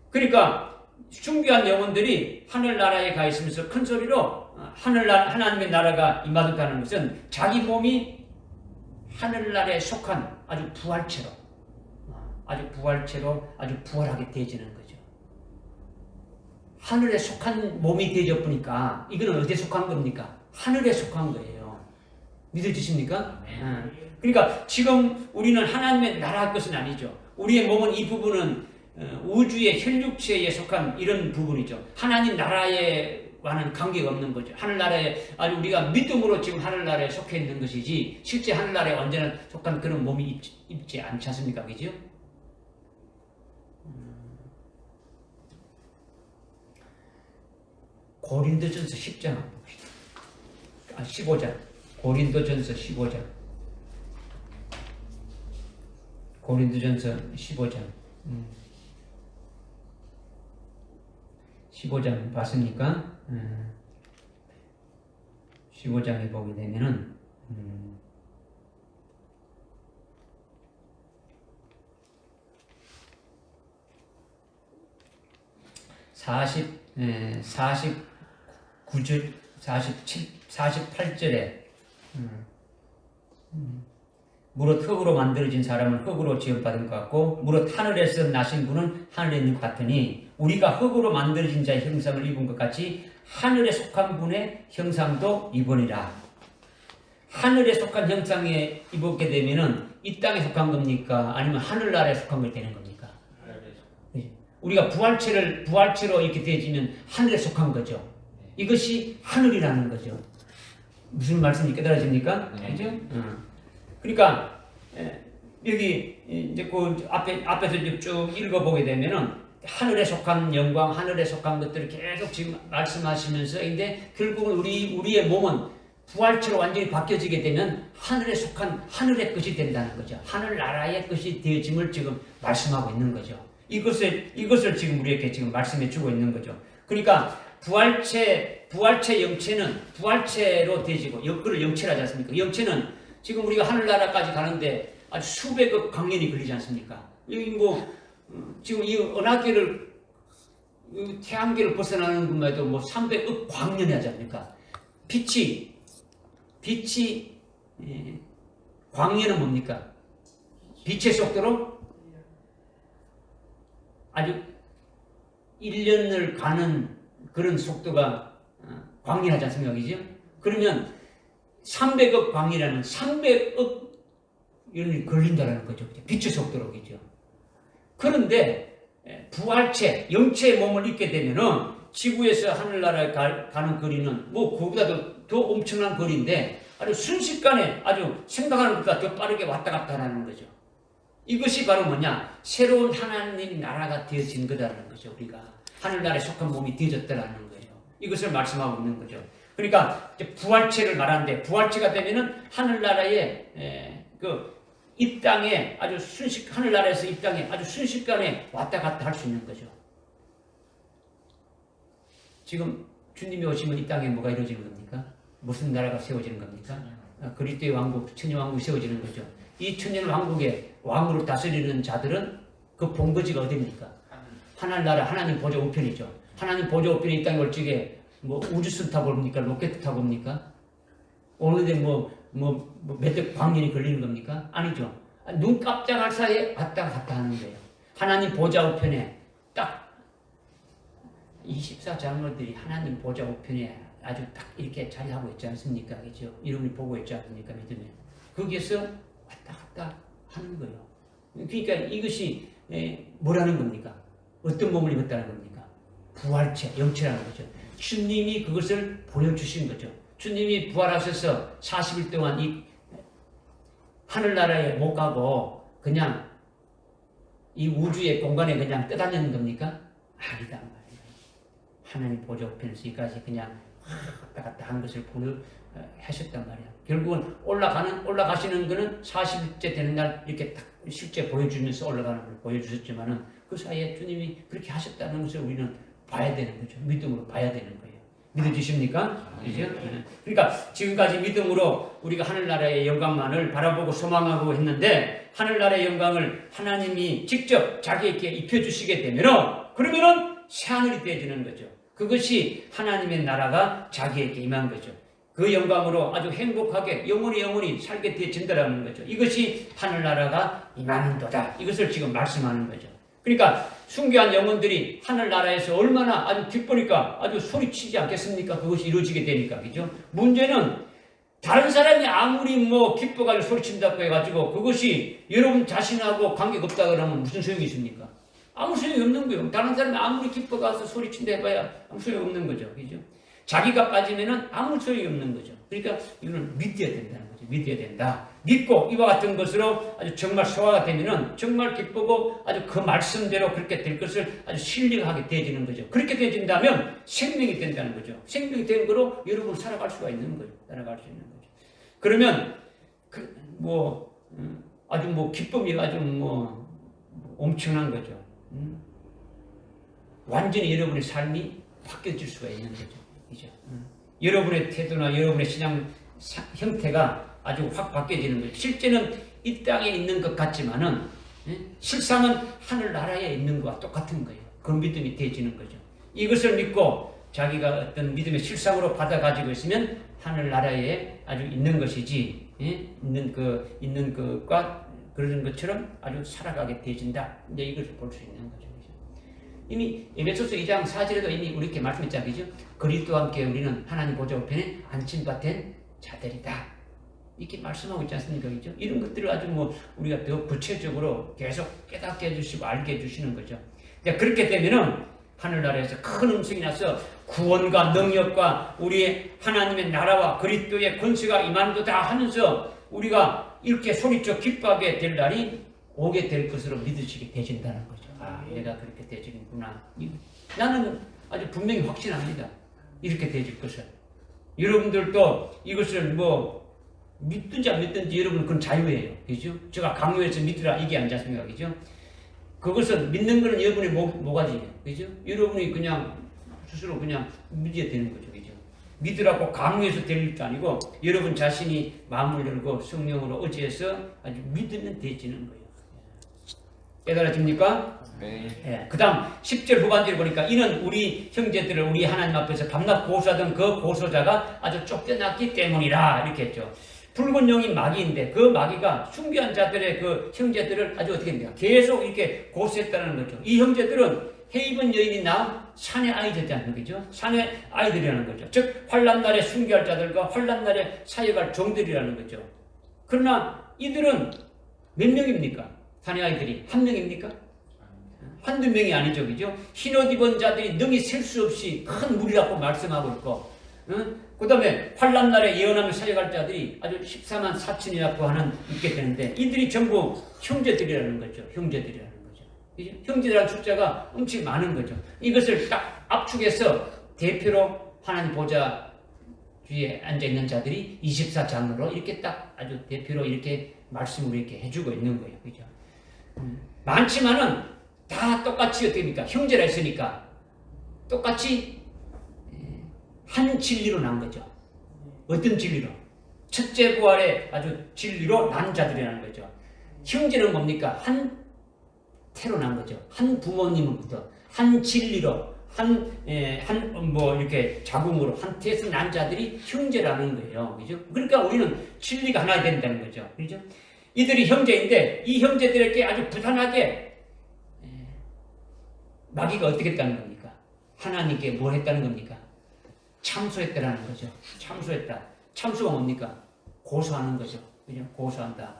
그러니까 순교한 영혼들이 하늘나라에 가 있으면서 큰 소리로 하나님의 나라가 임하셨다는 것은 자기 몸이 하늘나라에 속한 아주 부활체로 아주 부활하게 되어지는 거죠. 하늘에 속한 몸이 되어져 보니까 이거는 어디에 속한 겁니까? 하늘에 속한 거예요. 믿어지십니까? 그러니까 지금 우리는 하나님의 나라 것은 아니죠. 우리의 몸은 이 부분은 우주의 혈육체에 속한 이런 부분이죠. 하나님 나라에와는 관계가 없는 거죠. 하늘나라에 아주 우리가 믿음으로 지금 하늘나라에 속해 있는 것이지 실제 하늘나라에 언제나 속한 그런 몸이 있지 않지 않습니까? 그죠? 고린도전서 10장 봅시다. 15장. 고린도전서 15장. 고린도전서 15장. 15장 봤습니까? 15장에 보게 되면은 49절, 48절에 무릇 흙으로 만들어진 사람은 흙으로 지음받은 것 같고 무릇 하늘에서 나신 분은 하늘에 있는 것 같으니 우리가 흙으로 만들어진 자의 형상을 입은 것 같이 하늘에 속한 분의 형상도 입으리라. 하늘에 속한 형상에 입었게 되면은 이 땅에 속한 겁니까? 아니면 하늘나라에 속한 걸 되는 겁니까? 우리가 부활체로 이렇게 되어지면 하늘에 속한 거죠. 이것이 하늘이라는 거죠. 무슨 말씀이 깨달아집니까? 그죠? 그러니까 여기 이제 그 앞에서 쭉 읽어보게 되면은 하늘에 속한 영광, 하늘에 속한 것들을 계속 지금 말씀하시면서 근데 결국은 우리의 몸은 부활체로 완전히 바뀌어지게 되면 하늘에 속한 하늘의 것이 된다는 거죠. 하늘나라의 것이 되어짐을 지금 말씀하고 있는 거죠. 이것을 지금 우리에게 지금 말씀해 주고 있는 거죠. 그러니까 부활체 영체는 부활체로 되어지고 그걸 영체라 하지 않습니까? 영체는 지금 우리가 하늘나라까지 가는데 아주 수백억 광년이 걸리지 않습니까? 여기 지금 이 은하계를 태양계를 벗어나는 것만 해도 300억 광년이 하지 않습니까? 빛이 광년은 뭡니까? 빛의 속도로 아주 1년을 가는 그런 속도가 광년하지 않습니까? 그죠? 그러면 300억 광년이라는 300억 년이 걸린다는 거죠. 빛의 속도로. 그죠? 그런데 부활체, 영체의 몸을 입게 되면은 지구에서 하늘나라에 가는 거리는 그보다도 더 엄청난 거리인데 아주 순식간에 아주 생각하는 것보다 더 빠르게 왔다 갔다 하는 거죠. 이것이 바로 뭐냐? 새로운 하나님 나라가 되어진 거다라는 거죠. 우리가 하늘나라에 속한 몸이 되어졌다라는 거예요. 이것을 말씀하고 있는 거죠. 그러니까 이제 부활체를 말하는데 부활체가 되면은 하늘나라에 이 땅에 아주 하늘나라에서 이 땅에 아주 순식간에 왔다 갔다 할 수 있는 거죠. 지금 주님이 오시면 이 땅에 뭐가 이루어지는 겁니까? 무슨 나라가 세워지는 겁니까? 그리스도의 왕국, 천년왕국이 세워지는 거죠. 이 천년왕국의 왕으로 다스리는 자들은 그 본거지가 어디입니까? 하늘나라, 하나님 보좌 우편이죠. 하나님 보좌 우편이 이 땅에 올 적에 우주선 타고 옵니까? 로켓 타고 옵니까? 오는데 몇백 광년이 걸리는 겁니까? 아니죠. 눈 깜짝할 사이에 왔다 갔다 하는 거예요. 하나님 보좌 우편에 딱 24장로들이 하나님 보좌 우편에 아주 딱 이렇게 자리하고 있지 않습니까? 그죠? 이름을 보고 있지 않습니까? 믿으면. 거기에서 왔다 갔다 하는 거예요. 그러니까 이것이 뭐라는 겁니까? 어떤 몸을 입었다는 겁니까? 부활체, 영체라는 거죠. 주님이 그것을 보여주신 거죠. 주님이 부활하셔서 40일 동안 이 하늘나라에 못 가고 그냥 이 우주의 공간에 그냥 떠다니는 겁니까? 아니다 말이에요. 하나님 보좌 우편에서 이까지 그냥 왔다 갔다 한 것을 하셨단 말이야. 결국은 올라가시는 거는 40일째 되는 날 이렇게 딱 실제 보여주면서 올라가는 걸 보여주셨지만은 그 사이에 주님이 그렇게 하셨다는 것을 우리는 봐야 되는 거죠. 믿음으로 봐야 되는 거예요. 믿어지십니까? 그죠? 그러니까 지금까지 믿음으로 우리가 하늘나라의 영광만을 바라보고 소망하고 했는데 하늘나라의 영광을 하나님이 직접 자기에게 입혀주시게 되면은 그러면은 새하늘이 되어지는 거죠. 그것이 하나님의 나라가 자기에게 임한 거죠. 그 영광으로 아주 행복하게 영원히 살게 되어진다는 거죠. 이것이 하늘나라가 임하는도다. 이것을 지금 말씀하는 거죠. 그러니까 순교한 영혼들이 하늘나라에서 얼마나 아주 기쁘니까 아주 소리치지 않겠습니까? 그것이 이루어지게 되니까. 그죠? 문제는 다른 사람이 아무리 뭐 기뻐가지고 소리친다고 해가지고 그것이 여러분 자신하고 관계가 없다 그러면 무슨 소용이 있습니까? 아무 소용이 없는 거예요. 다른 사람이 아무리 기뻐가서 소리친다 해봐야 아무 소용이 없는 거죠. 그죠? 자기가 빠지면은 아무 소용이 없는 거죠. 그러니까 이거는 믿어야 된다는 거죠. 믿어야 된다. 믿고 이와 같은 것으로 아주 정말 소화가 되면은 정말 기쁘고 아주 그 말씀대로 그렇게 될 것을 아주 신뢰하게 되어지는 거죠. 그렇게 되어진다면 생명이 된다는 거죠. 생명이 된 거로 여러분 살아갈 수가 있는 거죠. 살아갈 수 있는 거죠. 그러면 아주 기쁨이 아주 엄청난 거죠. 완전히 여러분의 삶이 바뀌어질 수가 있는 거죠. 그죠? 여러분의 태도나 여러분의 신앙 형태가 아주 확 바뀌어지는 거예요. 실제는 이 땅에 있는 것 같지만은 실상은 하늘나라에 있는 것과 똑같은 거예요. 그 믿음이 되어지는 거죠. 이것을 믿고 자기가 어떤 믿음의 실상으로 받아가지고 있으면 하늘나라에 아주 있는 것이지 있는 것과 그런 것처럼 아주 살아가게 되어진다. 이제 이것을 볼 수 있는 거죠. 이미 에베소서 2장 4절에도 이미 우리에게 말씀했잖아요. 그죠? 그리스도와 함께 우리는 하나님 보좌 우편에 안침받은 자들이다. 이렇게 말씀하고 있지 않습니까? 그죠? 이런 것들을 아주 우리가 더 구체적으로 계속 깨닫게 해주시고 알게 해주시는 거죠. 그렇게 되면은 하늘나라에서 큰 음성이 나서 구원과 능력과 우리의 하나님의 나라와 그리스도의 권세가 임한도다 하면서 우리가 이렇게 소리쳐 기뻐하게 될 날이 오게 될 것으로 믿으시게 되신다는 거죠. 아, 내가 그렇게 되지는구나. 나는 아주 분명히 확신합니다. 이렇게 되질 것을. 여러분들도 이것을 믿든지 안 믿든지 여러분 그건 자유예요. 그죠? 제가 강요해서 믿으라 이게 아니지 않습니까? 그죠? 그것은 믿는 거는 여러분의 모가지예요. 그죠? 여러분이 그냥 스스로 그냥 믿어야 되는 거죠. 그죠? 믿으라고 강요해서 될 일도 아니고 여러분 자신이 마음을 열고 성령으로 의지해서 아주 믿으면 되지는 거예요. 깨달아집니까? 네. 예, 그 다음 10절 후반절 보니까 이는 우리 형제들을 우리 하나님 앞에서 밤낮 고소하던 그 고소자가 아주 쫓겨났기 때문이라 이렇게 했죠. 붉은 용이 마귀인데 그 마귀가 순교한 자들의 그 형제들을 아주 어떻게 합니까? 계속 이렇게 고소했다는 거죠. 이 형제들은 해입은 여인이 낳은 산의 아이들이라는 거죠. 산의 아이들이라는 거죠. 즉 환난날에 순교할 자들과 환난날에 사역할 종들이라는 거죠. 그러나 이들은 몇 명입니까? 산의 아이들이 한 명입니까? 한두 명이 아니죠. 그죠? 흰옷 입은 자들이 능히 셀 수 없이 큰 무리라고 말씀하고 있고 그 다음에 환난날에 예언하며 사역할 자들이 아주 14만 4천이라고 하는 있게 되는데 이들이 전부 형제들이라는 거죠. 형제들이라는 거죠. 그죠? 형제들이라는 숫자가 엄청 많은 거죠. 이것을 딱 압축해서 대표로 하나님 보좌 뒤에 앉아있는 자들이 24장으로 이렇게 딱 아주 대표로 이렇게 말씀을 이렇게 해주고 있는 거예요. 그죠? 많지만은 다 똑같이 어떻게 합니까? 형제라 했으니까 똑같이 한 진리로 난 거죠. 어떤 진리로? 첫째 부활의 아주 진리로 난 자들이라는 거죠. 형제는 뭡니까? 한 태로 난 거죠. 한 부모님으로부터 한 진리로 이렇게 자궁으로 한 태에서 난 자들이 형제라는 거예요. 그죠? 그러니까 우리는 진리가 하나 된다는 거죠. 그죠? 이들이 형제인데 이 형제들에게 아주 부단하게 마귀가 어떻게 했다는 겁니까? 하나님께 뭘 했다는 겁니까? 참소했다라는 거죠. 참소했다. 참소가 뭡니까? 고소하는 거죠. 그죠? 고소한다.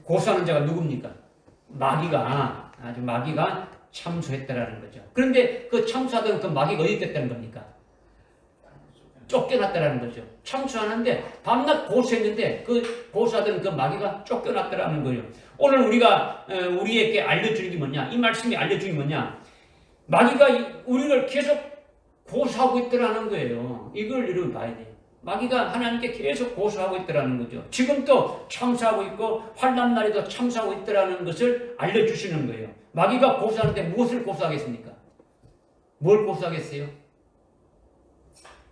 고소하는 자가 누굽니까? 마귀가 참수했다라는 거죠. 그런데 그 참수하던 그 마귀가 어디 있겠다는 겁니까? 쫓겨났다라는 거죠. 참수하는데 밤낮 고수했는데 그 고수하던 그 마귀가 쫓겨났다라는 거예요. 오늘 우리가 우리에게 알려주는 게 뭐냐? 이 말씀이 알려주는 게 뭐냐? 마귀가 우리를 계속 고수하고 있더라는 거예요. 이걸 여러분 봐야 돼요. 마귀가 하나님께 계속 고수하고 있더라는 거죠. 지금도 참수하고 있고 환난 날에도 참수하고 있더라는 것을 알려주시는 거예요. 마귀가 고수하는데 무엇을 고수하겠습니까? 뭘 고수하겠어요?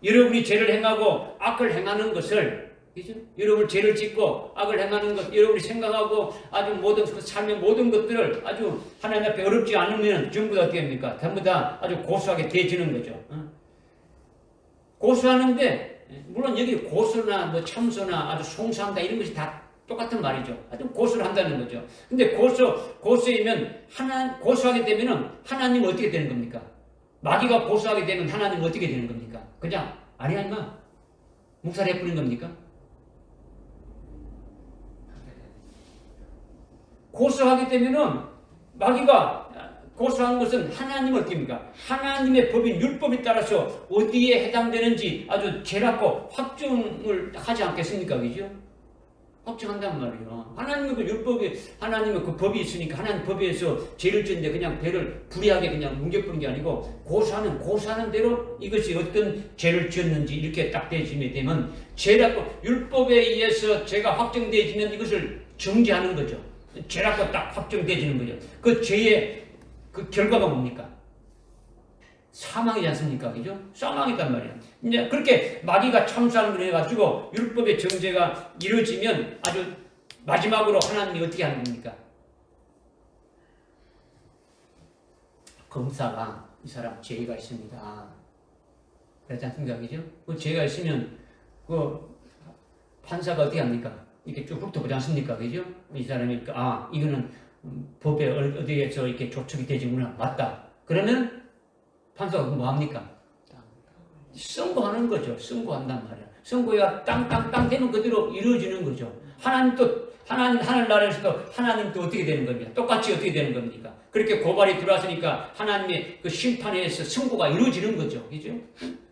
여러분이 죄를 행하고 악을 행하는 것을, 그죠? 여러분 죄를 짓고 악을 행하는 것, 여러분이 생각하고 아주 모든 삶의 모든 것들을 아주 하나님 앞에 어렵지 않으면 전부 다 어떻게 합니까? 전부 다 아주 고수하게 되어지는 거죠. 고수하는데 물론 여기 고수나 뭐 참소나 아주 송사한다 이런 것이 다 똑같은 말이죠. 아주 고수를 한다는 거죠. 근데 고수이면 고수하게 되면은 하나님은 어떻게 되는 겁니까? 마귀가 고수하게 되면 하나님은 어떻게 되는 겁니까? 그냥 아니야 임마 묵살해 뿌린 겁니까? 고수하게 되면은 마귀가 고수한 것은 하나님을 어떻게 합니까? 하나님의 법인 율법에 따라서 어디에 해당되는지 아주 죄라고 확정을 하지 않겠습니까? 그죠? 확정한단 말이에요. 하나님의 그 율법이, 하나님의 그 법이 있으니까 하나님 법에서 죄를 지는데 그냥 배를 불의하게 그냥 뭉개뿌린 게 아니고 고수하는 대로 이것이 어떤 죄를 지었는지 이렇게 딱 되어지게 되면 죄라고 율법에 의해서 죄가 확정되어지면 이것을 정죄하는 거죠. 죄라고 딱 확정되어지는 거죠. 그 죄의 그 결과가 뭡니까? 사망이지 않습니까? 그죠? 사망이단 말이에요. 이제 그렇게 마귀가 참수하는 걸 해가지고 율법의 정죄가 이루어지면 아주 마지막으로 하나님이 어떻게 하는 겁니까? 검사가 이 사람 죄가 있습니다. 그렇지 않습니까? 그죠? 그 죄가 있으면 그 판사가 어떻게 합니까? 이렇게 쭉 훑어보지 않습니까? 그죠? 이 사람이 이거는 법에 어디에서 이렇게 조촉이 되지구나. 맞다. 그러면 판사가 뭐 합니까? 선고하는 거죠. 선고한단 말이야. 선고가 땅땅땅 되면 그대로 이루어지는 거죠. 하늘나라에서도 하나님 또 어떻게 되는 겁니까? 똑같이 어떻게 되는 겁니까? 그렇게 고발이 들어왔으니까 하나님의 그 심판에 의해서 선고가 이루어지는 거죠. 그죠?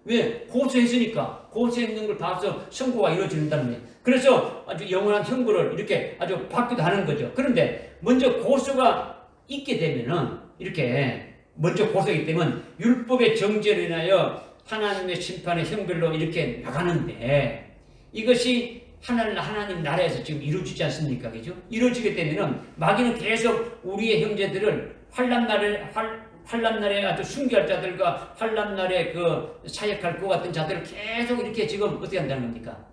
왜? 고소했으니까. 고소했는 걸 봐서 선고가 이루어진다는 거예요. 그래서 아주 영원한 형벌을 이렇게 아주 받기도 하는 거죠. 그런데 먼저 고소가 있게 되면은 이렇게 먼저 고소하기 때문에 율법의 정죄로 인하여 하나님의 심판의 형벌로 이렇게 나가는데 이것이 하나님 나라에서 지금 이루어지지 않습니까? 그죠? 이루어지게 되면은 마귀는 계속 우리의 형제들을 환난 날에 아주 순교할 자들과 환난 날에 그 사역할 것 같은 자들을 계속 이렇게 지금 어떻게 한다는 겁니까?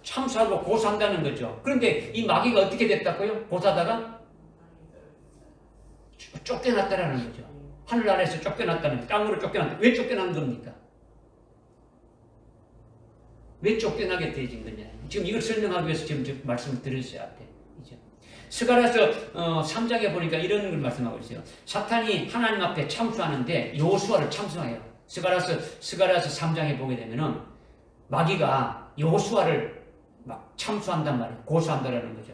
참수하고 고소한다는 거죠. 그런데 이 마귀가 어떻게 됐다고요? 고소하다가 쫓겨났다라는 거죠. 하늘 아래에서 쫓겨났다는, 땅으로 쫓겨났다. 왜 쫓겨난 겁니까? 왜 쫓겨나게 되어진 거냐. 지금 이걸 설명하기 위해서 지금 말씀을 드렸어야 돼. 스가랴서 3장에 보니까 이런 걸 말씀하고 있어요. 사탄이 하나님 앞에 참수하는데 여호수아를 참수해요. 스가랴서 3장에 보게 되면은 마귀가 여호수아를 막 참수한단 말이에요. 고소한다라는 거죠.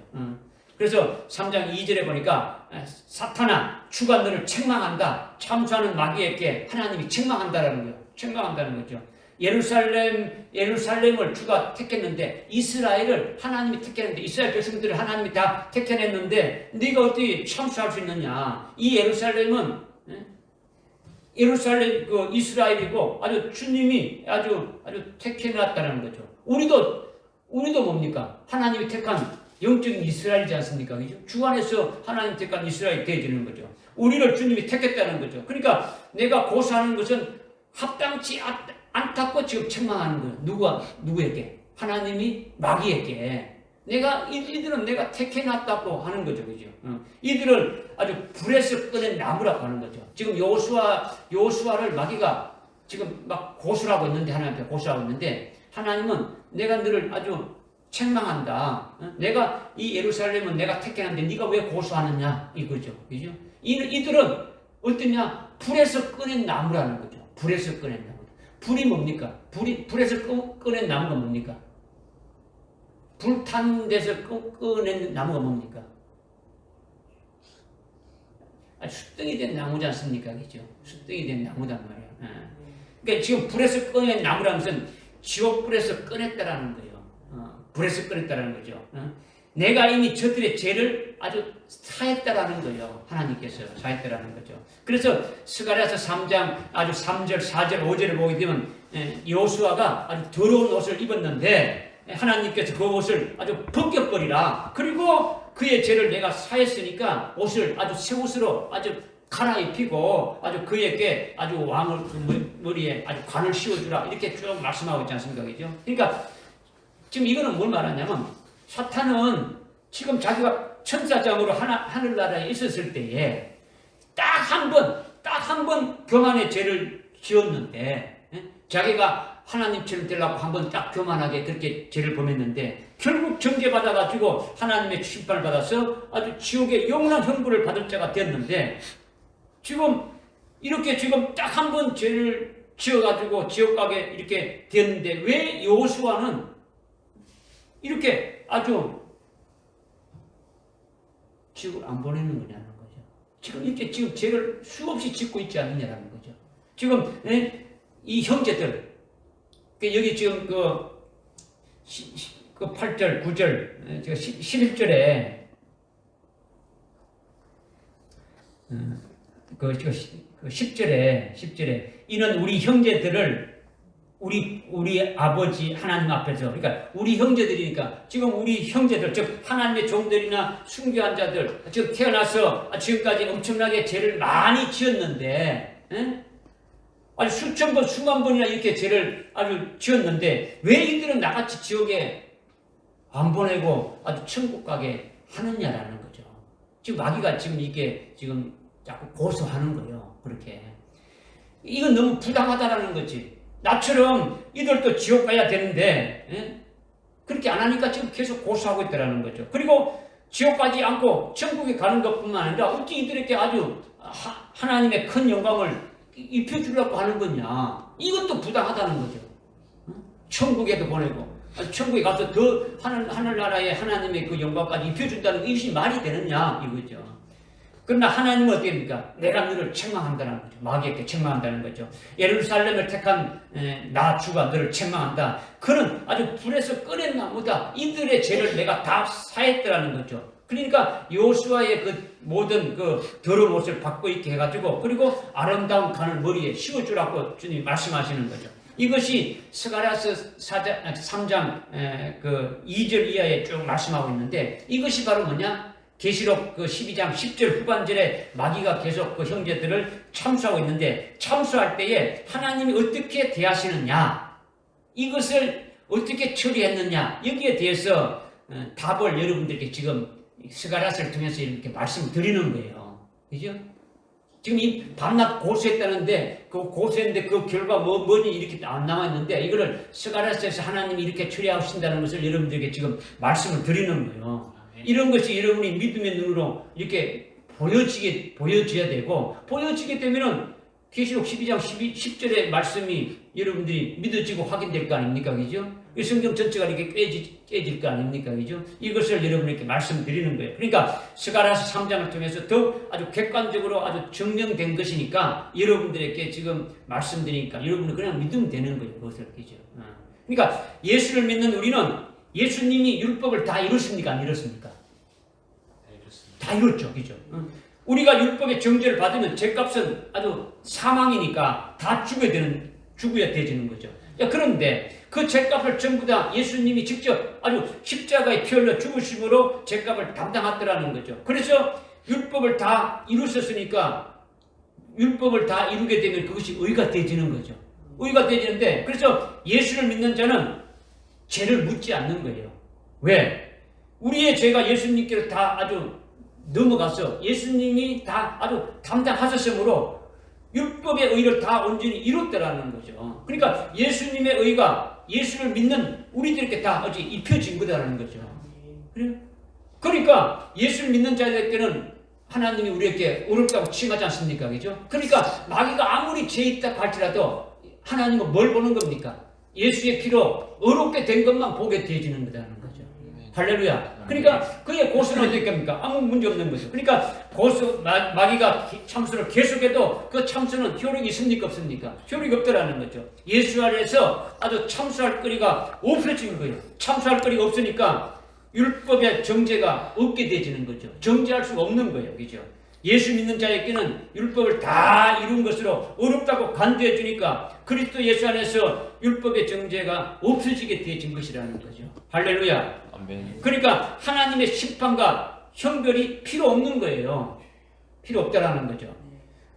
그래서 3장 2절에 보니까 사탄아 주가 너를 책망한다. 참수하는 마귀에게 하나님이 책망한다라는 거예요. 책망한다는 거죠. 예루살렘을 주가 택했는데 이스라엘을 하나님이 택했는데 이스라엘 백성들을 하나님이 다 택해냈는데 네가 어떻게 참수할 수 있느냐. 이 예루살렘은 예루살렘 그 이스라엘이고 아주 주님이 아주 택해놨다는 거죠. 우리도 뭡니까? 하나님이 택한 영적인 이스라엘이지 않습니까? 그죠? 주 안에서 하나님 택한 이스라엘이 되어지는 거죠. 우리를 주님이 택했다는 거죠. 그러니까 내가 고소하는 것은 합당치 않다고 지금 책망하는 거예요. 누구에게? 하나님이 마귀에게. 이들은 내가 택해놨다고 하는 거죠. 그죠? 이들을 아주 불에서 꺼낸 나무라고 하는 거죠. 지금 여호수아를 마귀가 지금 막 고소하고 있는데, 하나님 앞에 고소하고 있는데, 하나님은 내가 너를 아주 책망한다. 내가 이 예루살렘은 내가 택해놨는데 네가 왜 고소하느냐 이거죠. 그죠? 이들은 어떠냐? 불에서 꺼낸 나무라는 거죠. 불에서 꺼낸 나무. 불이 뭡니까? 불에서 꺼낸 나무가 뭡니까? 불탄 데서 꺼낸 나무가 뭡니까? 아주 숯등이 된 나무지 않습니까? 그죠? 숯등이 된 나무단 말이에요. 그러니까 지금 불에서 꺼낸 나무라는 것은 지옥 불에서 꺼냈다라는 거예요. 불에서 꺼냈다라는 거죠. 내가 이미 저들의 죄를 아주 사했다라는 거예요. 하나님께서 사했다라는 거죠. 그래서 스가랴서 3장 아주 3절, 4절, 5절을 보게 되면 여호수아가 아주 더러운 옷을 입었는데 하나님께서 그 옷을 아주 벗겨버리라. 그리고 그의 죄를 내가 사했으니까 옷을 아주 새 옷으로 아주 갈아입히고 아주 그에게 아주 왕을 그 머리에 아주 관을 씌워주라. 이렇게 쭉 말씀하고 있지 않습니까? 그죠? 그러니까 지금 이거는 뭘 말하냐면 사탄은 지금 자기가 천사장으로 하늘나라에 있었을 때에 딱 한 번 교만의 죄를 지었는데 자기가 하나님처럼 되려고 한번 딱 교만하게 그렇게 죄를 범했는데 결국 정죄받아가지고 하나님의 심판을 받아서 아주 지옥의 영원한 형벌을 받을 자가 되었는데 지금 이렇게 지금 딱 한 번 죄를 지어가지고 지옥 가게 이렇게 되었는데 왜 여호수아는 이렇게 아주 지옥을 안 보내는 거냐는 거죠. 지금 이렇게 지금 죄를 수없이 짓고 있지 않느냐는 거죠. 지금 이 형제들 여기 지금 그 8절, 9절, 11절에 그 10절에 이는 우리 형제들을 우리 아버지 하나님 앞에서 그러니까 우리 형제들이니까 지금 우리 형제들 즉 하나님의 종들이나 순교한 자들 즉 태어나서 지금까지 엄청나게 죄를 많이 지었는데 아주 수천 번 수만 번이나 이렇게 죄를 아주 지었는데 왜 이들은 나같이 지옥에 안 보내고 아주 천국 가게 하느냐라는 거죠. 지금 마귀가 지금 이게 지금 자꾸 고소하는 거예요. 그렇게 이건 너무 부당하다라는 거지. 나처럼 이들도 지옥 가야 되는데 그렇게 안 하니까 지금 계속 고소하고 있다라는 거죠. 그리고 지옥 가지 않고 천국에 가는 것뿐만 아니라 어찌 이들에게 아주 하나님의 큰 영광을 입혀주려고 하는 거냐. 이것도 부당하다는 거죠. 천국에도 보내고 천국에 가서 더 하늘나라의 하나님의 그 영광까지 입혀준다는 게 이것이 말이 되느냐 이거죠. 그러나 하나님은 어떻게 합니까? 내가 너를 책망한다는 거죠. 마귀에게 책망한다는 거죠. 예루살렘을 택한 나 주가 너를 책망한다. 그는 아주 불에서 꺼낸 나무다. 이들의 죄를 내가 다 사했더라는 거죠. 그러니까 여호수아의 그 모든 그 더러운 옷을 받고 있게 해가지고 그리고 아름다운 관을 머리에 씌워주라고 주님이 말씀하시는 거죠. 이것이 스가랴서 3장 그 2절 이하에 쭉 말씀하고 있는데 이것이 바로 뭐냐? 계시록 그 12장 10절 후반절에 마귀가 계속 그 형제들을 참수하고 있는데 참수할 때에 하나님이 어떻게 대하시느냐 이것을 어떻게 처리했느냐 여기에 대해서 답을 여러분들께 지금 스가랴서를 통해서 이렇게 말씀드리는 거예요. 그죠? 지금 이 밤낮 고소했다는데 그 고소했는데 그 결과 뭐니 이렇게 안 나와있는데 이거를 스가랴서에서 하나님이 이렇게 처리하신다는 것을 여러분들에게 지금 말씀을 드리는 거예요. 이런 것이 여러분이 믿음의 눈으로 이렇게 보여져야 되고 보여지게 되면은 계시록 12장 10절의 말씀이 여러분들이 믿어지고 확인될 거 아닙니까? 그죠? 이 성경 전체가 이렇게 깨질 거 아닙니까? 그죠? 이것을 여러분에게 말씀드리는 거예요. 그러니까 스가랴서 3장을 통해서 더욱 아주 객관적으로 아주 증명된 것이니까 여러분들에게 지금 말씀드리니까 여러분은 그냥 믿으면 되는 거예요. 그것을. 그죠? 그러니까 예수를 믿는 우리는 예수님이 율법을 다 이뤘습니까? 안 이뤘습니까? 다 이뤘죠. 그죠? 우리가 율법의 정죄를 받으면 죄값은 아주 사망이니까 다 죽어야 되지는 거죠. 그런데 그 죄값을 전부 다 예수님이 직접 아주 십자가에 피 흘려 죽으심으로 죄값을 담당하더라는 거죠. 그래서 율법을 다 이루셨으니까 율법을 다 이루게 되면 그것이 의가 되지는 거죠. 의가 되지는데 그래서 예수를 믿는 자는 죄를 묻지 않는 거예요. 왜? 우리의 죄가 예수님께로 다 아주 넘어가서 예수님이 다 아주 담당하셨으므로 율법의 의를 다 온전히 이뤘다라는 거죠. 그러니까 예수님의 의가 예수를 믿는 우리들에게 다 어찌 입혀진 거다라는 거죠. 그래요? 그러니까 예수를 믿는 자들에게는 하나님이 우리에게 어렵다고 칭하지 않습니까? 그죠? 그러니까 마귀가 아무리 죄 있다 할지라도 하나님은 뭘 보는 겁니까? 예수의 피로 어렵게 된 것만 보게 되어지는 거라는 거죠. 할렐루야. 그러니까 그의 고수는 어떻게 됩니까? 아무 문제 없는 거죠. 그러니까 고수 마귀가 참수를 계속해도 그 참수는 효력이 있습니까 없습니까? 효력이 없더라는 거죠. 예수 안에서 아주 참수할 거리가 없어진 거예요. 참수할 거리가 없으니까 율법의 정죄가 없게 되지는 거죠. 정죄할 수가 없는 거예요. 그죠? 예수 믿는 자에게는 율법을 다 이룬 것으로 어렵다고 간주해 주니까 그리스도 예수 안에서 율법의 정죄가 없어지게 되어진 것이라는 거죠. 할렐루야. 아멘. 그러니까 하나님의 심판과 형벌이 필요 없는 거예요. 필요 없다라는 거죠.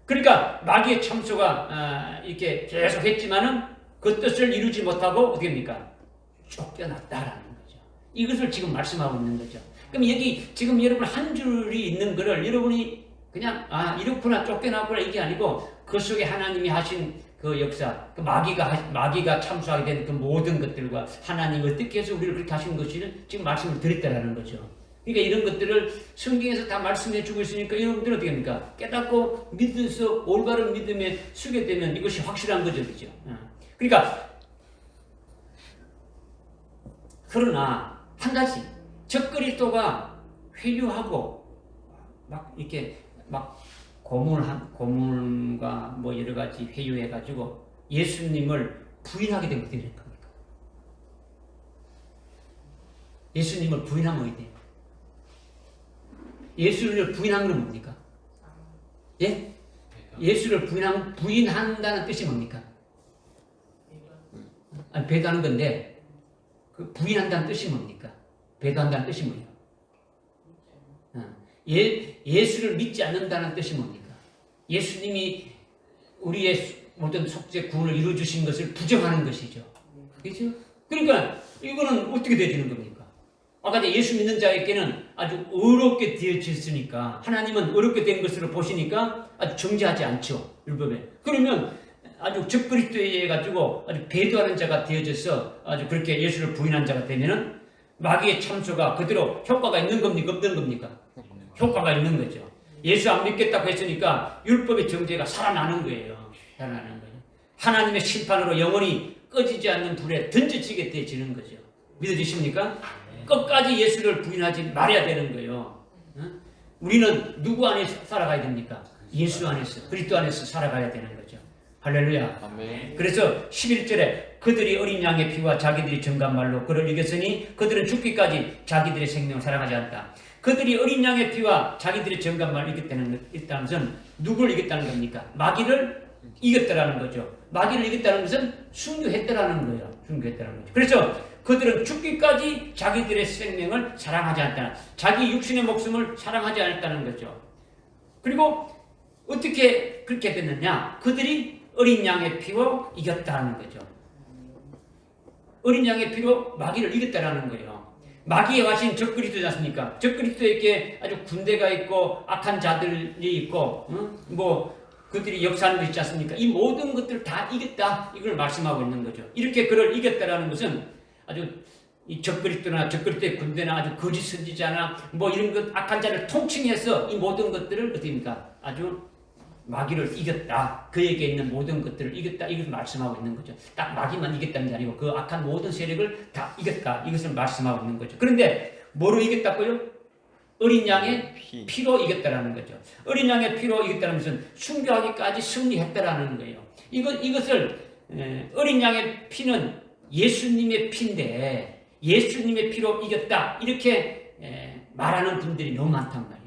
그러니까 마귀의 참소가 이렇게 계속 했지만은 그 뜻을 이루지 못하고 어떻게 됩니까? 쫓겨났다라는 거죠. 이것을 지금 말씀하고 있는 거죠. 그럼 여기 지금 여러분 한 줄이 있는 거를 여러분이 그냥 이렇구나 쫓겨나구나 이게 아니고 그 속에 하나님이 하신 그 역사, 그 마귀가 참수하게 된 그 모든 것들과 하나님이 어떻게 해서 우리를 그렇게 하신 것을 지금 말씀을 드렸다라는 거죠. 그러니까 이런 것들을 성경에서 다 말씀해 주고 있으니까 여러분들은 어떻게 합니까? 깨닫고 믿어서 올바른 믿음에 서게 되면 이것이 확실한 거죠. 그죠? 그러니까 그러나 한 가지 적그리스도가 회유하고 막 이렇게 막 고문과 뭐 여러 가지 회유해가지고 예수님을 부인하게 되면 어떻게 될 겁니까? 예수님을 부인하면 어떻게 돼요? 예수를 부인한 건 뭡니까? 예? 예수를 부인한다는 뜻이 뭡니까? 아니, 배도하는 건데 그 부인한다는 뜻이 뭡니까? 배도한다는 뜻이 뭐예요? 예수를 믿지 않는다는 뜻이 뭡니까? 예수님이 우리의 모든 속죄 구원을 이루어주신 것을 부정하는 것이죠. 그렇죠? 그러니까 이거는 어떻게 되어지는 겁니까? 아까 예수 믿는 자에게는 아주 어렵게 되어졌으니까 하나님은 어렵게 된 것으로 보시니까 아주 정죄하지 않죠. 율법에. 그러면 아주 적그리스도에 해가지고 아주 배도하는 자가 되어져서 아주 그렇게 예수를 부인한 자가 되면은 마귀의 참소가 그대로 효과가 있는 겁니까? 없는 겁니까? 효과가 있는 거죠. 예수 안 믿겠다고 했으니까 율법의 정죄가 살아나는 거예요. 살아나는 거예요. 하나님의 심판으로 영원히 꺼지지 않는 불에 던져지게 되어지는 거죠. 믿어지십니까? 끝까지 예수를 부인하지 말아야 되는 거예요. 우리는 누구 안에서 살아가야 됩니까? 예수 안에서, 그리스도 안에서 살아가야 되는 거죠. 할렐루야. 아멘. 그래서 11절에 그들이 어린 양의 피와 자기들이 정한 말로 그를 이겼으니 그들은 죽기까지 자기들의 생명을 사랑하지 않다. 그들이 어린 양의 피와 자기들의 정한 말을 이겼다는 것은 누구를 이겼다는 겁니까? 마귀를 이겼다라는 거죠. 마귀를 이겼다는 것은 순교했다라는 거예요. 순교했다라는 거죠. 그래서 그들은 죽기까지 자기들의 생명을 사랑하지 않았다. 자기 육신의 목숨을 사랑하지 않았다는 거죠. 그리고 어떻게 그렇게 됐느냐? 그들이 어린 양의 피로 이겼다는 거죠. 어린 양의 피로 마귀를 이겼다라는 거예요. 마귀에 와신 적그리스도지 않습니까? 적그리스도에게 아주 군대가 있고 악한 자들이 있고 뭐 그들이 역사하는 것 있지 않습니까? 이 모든 것들을 다 이겼다. 이걸 말씀하고 있는 거죠. 이렇게 그를 이겼다라는 것은 아주 이 적그리스도나 적그리스도의 군대나 아주 거짓 선지자나 뭐 이런 것 악한 자를 통칭해서 이 모든 것들을 어떻습니까? 아주 마귀를 이겼다. 그에게 있는 모든 것들을 이겼다. 이것을 말씀하고 있는 거죠. 딱 마귀만 이겼다는 게 아니고 그 악한 모든 세력을 다 이겼다. 이것을 말씀하고 있는 거죠. 그런데 뭐로 이겼다고요? 어린 양의 피로 이겼다라는 거죠. 어린 양의 피로 이겼다는 것은 순교하기까지 승리했다라는 거예요. 이것을 어린 양의 피는 예수님의 피인데 예수님의 피로 이겼다. 이렇게 말하는 분들이 너무 많단 말이에요.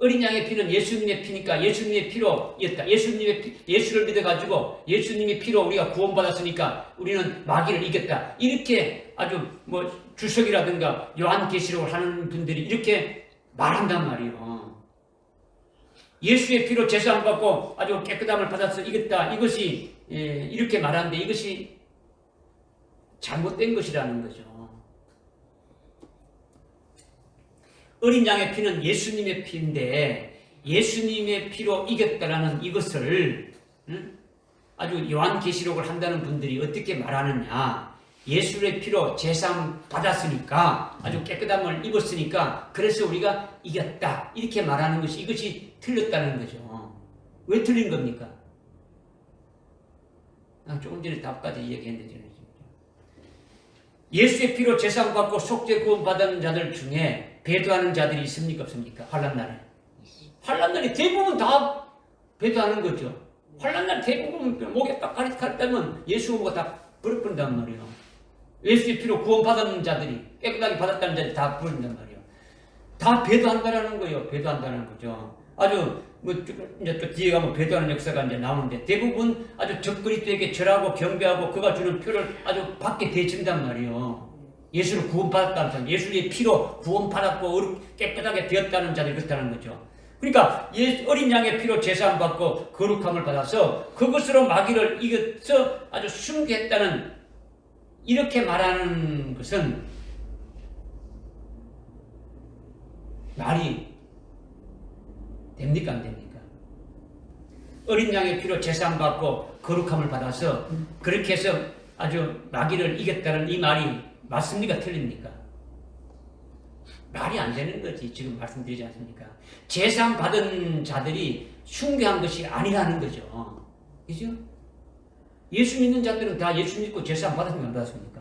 어린 양의 피는 예수님의 피니까 예수님의 피로 이겼다. 예수를 믿어가지고 예수님의 피로 우리가 구원받았으니까 우리는 마귀를 이겼다. 이렇게 아주 뭐 주석이라든가 요한계시록을 하는 분들이 이렇게 말한단 말이에요. 예수의 피로 제사함 받고 아주 깨끗함을 받아서 이겼다. 이것이 이렇게 말하는데 이것이 잘못된 것이라는 거죠. 어린 양의 피는 예수님의 피인데 예수님의 피로 이겼다라는 이것을 아주 요한계시록을 한다는 분들이 어떻게 말하느냐. 예수의 피로 제사함 받았으니까 아주 깨끗함을 입었으니까 그래서 우리가 이겼다. 이렇게 말하는 것이 이것이 틀렸다는 거죠. 왜 틀린 겁니까? 조금 전에 답까지 이야기했는데 예수의 피로 제사함 받고 속죄 구원 받은 자들 중에 배도하는 자들이 있습니까 없습니까? 환난 날에. 환난 날에 대부분 다 배도하는 거죠. 환난 날 대부분 목에 딱 가리면 예수 오고 다 버려버린단 말이에요. 예수의 피로 구원 받은 자들이, 깨끗하게 받았다는 자들이 다 버린단 말이에요. 다 배도한다라는 거예요. 배도한다는 거죠. 아주 이제 또 뒤에 가면 배도하는 역사가 이제 나오는데 대부분 아주 적그리스도에게 절하고 경배하고 그가 주는 표를 아주 받게 되어진단 말이에요. 예수를 구원받았다는 사람, 예수의 피로 구원받았고 깨끗하게 되었다는 자들이 그렇다는 거죠. 그러니까 어린 양의 피로 제사함 받고 거룩함을 받아서 그것으로 마귀를 이겨서 아주 숭배했다는 이렇게 말하는 것은 말이 됩니까 안 됩니까? 어린 양의 피로 제사함 받고 거룩함을 받아서 그렇게 해서 아주 마귀를 이겼다는 이 말이 맞습니까 틀립니까? 말이 안 되는 거지. 지금 말씀드리지 않습니까? 제사함 받은 자들이 숭배한 것이 아니라는 거죠. 그죠? 예수 믿는 자들은 다 예수 믿고 제사함 받았습니까? 안 받았습니까?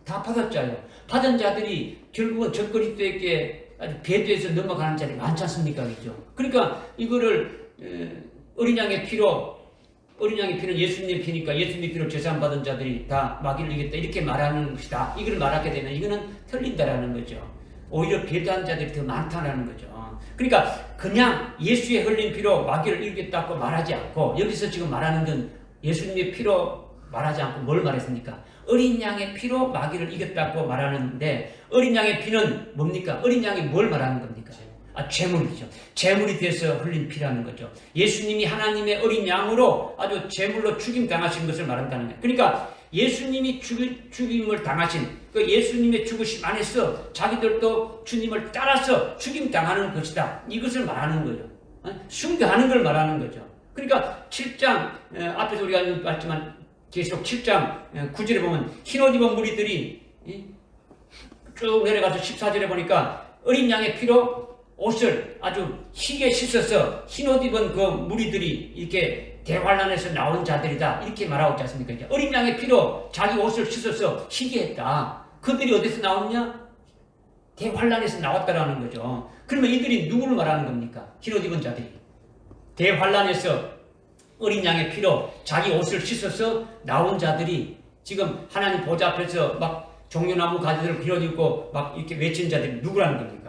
다 받았잖아요. 받은 자들이 결국은 적그리스도에게 아주 배도해서 넘어가는 자들이 많지 않습니까? 그죠? 그러니까 이거를 어린 양의 피로, 어린 양의 피는 예수님의 피니까 예수님의 피로 제사함 받은 자들이 다 마귀를 이겼다 이렇게 말하는 것이다. 이걸 말하게 되면 이거는 틀린다라는 거죠. 오히려 배도한 자들이 더 많다는 거죠. 그러니까 그냥 예수의 흘린 피로 마귀를 이기겠다고 말하지 않고 여기서 지금 말하는 건 예수님의 피로 말하지 않고 뭘 말했습니까? 어린 양의 피로 마귀를 이겼다고 말하는데 어린 양의 피는 뭡니까? 어린 양이 뭘 말하는 겁니까? 제물이죠. 제물이 돼서 흘린 피라는 거죠. 예수님이 하나님의 어린 양으로 아주 제물로 죽임 당하신 것을 말한다는 거예요. 그러니까 예수님이 죽임을 당하신 그 예수님의 죽으심 안에서 자기들도 주님을 따라서 죽임 당하는 것이다. 이것을 말하는 거죠. 숭배하는 걸 말하는 거죠. 그러니까 7장 앞에서 우리가 봤지만 계시록 7장 9절에 보면 흰옷 입은 무리들이 쭉 내려가서 14절에 보니까 어린 양의 피로 옷을 아주 희게 씻어서 흰옷 입은 그 무리들이 이렇게 대환란에서 나온 자들이다 이렇게 말하고 있지 않습니까? 이제 어린 양의 피로 자기 옷을 씻어서 희게 했다. 그들이 어디서 나왔냐? 대환란에서 나왔다라는 거죠. 그러면 이들이 누구를 말하는 겁니까? 흰옷 입은 자들이 대환란에서 어린 양의 피로 자기 옷을 씻어서 나온 자들이 지금 하나님 보좌 앞에서 막 종려나무 가지들을 빌어주고 막 이렇게 외친 자들이 누구라는 겁니까?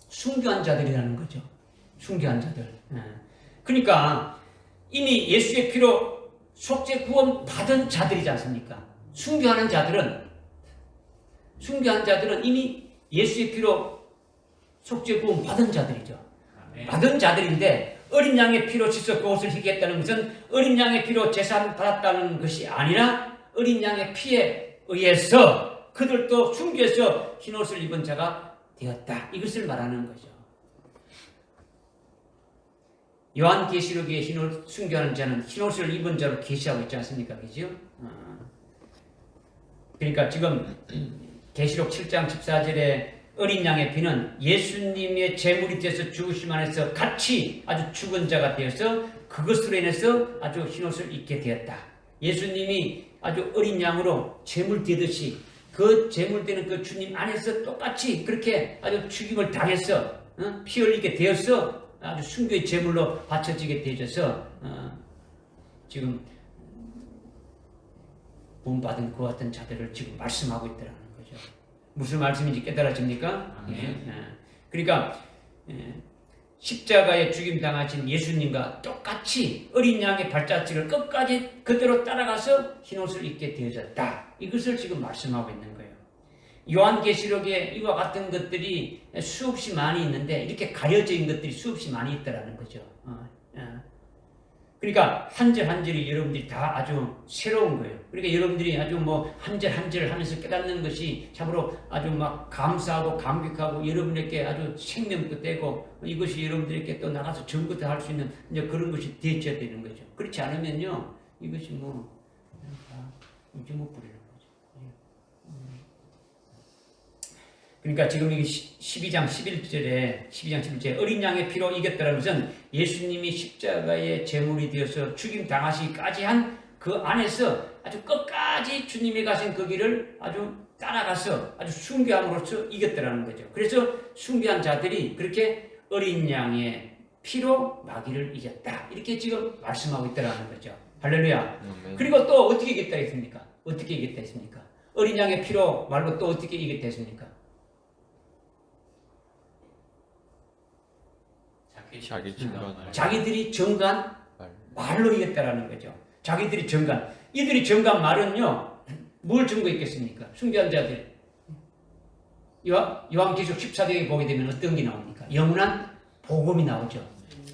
순교한 자들이라는 거죠. 순교한 자들. 그러니까 이미 예수의 피로 속죄 구원 받은 자들이지 않습니까? 순교하는 자들은 이미 예수의 피로 속죄 구원 받은 자들이죠. 받은 자들인데 어린 양의 피로 씻어 그 옷을 희게 했다는 것은 어린 양의 피로 제사를 받았다는 것이 아니라 어린 양의 피에 의해서 그들도 순교해서 흰옷을 입은 자가 되었다. 이것을 말하는 거죠. 요한계시록에 흰옷 순교하는 자는 흰옷을 입은 자로 계시하고 있지 않습니까? 그죠? 그러니까 지금 계시록 7장 14절에 어린 양의 피는 예수님의 제물이 되어서 죽으심 안에서 같이 아주 죽은 자가 되어서 그것으로 인해서 아주 흰옷을 입게 되었다. 예수님이 아주 어린 양으로 제물 되듯이 그 제물 되는 그 주님 안에서 똑같이 그렇게 아주 죽임을 당해서 피 흘리게 되어서 아주 순교의 제물로 바쳐지게 되어져서 지금 구원받은 그 같은 자들을 지금 말씀하고 있더라는 거죠. 무슨 말씀인지 깨달아집니까? 그러니까 십자가에 죽임 당하신 예수님과 똑같이 어린 양의 발자취를 끝까지 그대로 따라가서 흰옷을 입게 되어졌다. 이것을 지금 말씀하고 있는 거예요. 요한계시록에 이와 같은 것들이 수없이 많이 있는데 이렇게 가려져 있는 것들이 수없이 많이 있다라는 거죠. 그러니까 한 절 한 절이 여러분들이 다 아주 새로운 거예요. 그러니까 여러분들이 아주 뭐 한 절 한 절 하면서 깨닫는 것이 참으로 아주 막 감사하고 감격하고 여러분에게 아주 생명도 되고 이것이 여러분들에게 또 나가서 전부터 할 수 있는 이제 그런 것이 되어야 되는 거죠. 그렇지 않으면요 이것이 뭐 이제 못 부리는 거죠. 그러니까 지금 이 12장 11절에 어린 양의 피로 이겼다는 것은 예수님이 십자가의 제물이 되어서 죽임 당하시기까지 한 그 안에서 아주 끝까지 주님이 가신 그 길을 아주 따라가서 아주 순교함으로써 이겼더라는 거죠. 그래서 순교한 자들이 그렇게 어린 양의 피로 마귀를 이겼다. 이렇게 지금 말씀하고 있더라는 거죠. 할렐루야. 그리고 또 어떻게 이겼다 했습니까? 어떻게 이겼다 했습니까? 어린 양의 피로 말고 또 어떻게 이겼다 했습니까? 자기들이 정한 말로 이겼다라는 거죠. 자기들이 정한, 이들이 정한 말은요, 뭘 증거했겠습니까? 순교한 자들. 요한계시록 14장에 보게 되면 어떤 게 나옵니까? 영원한 복음이 나오죠.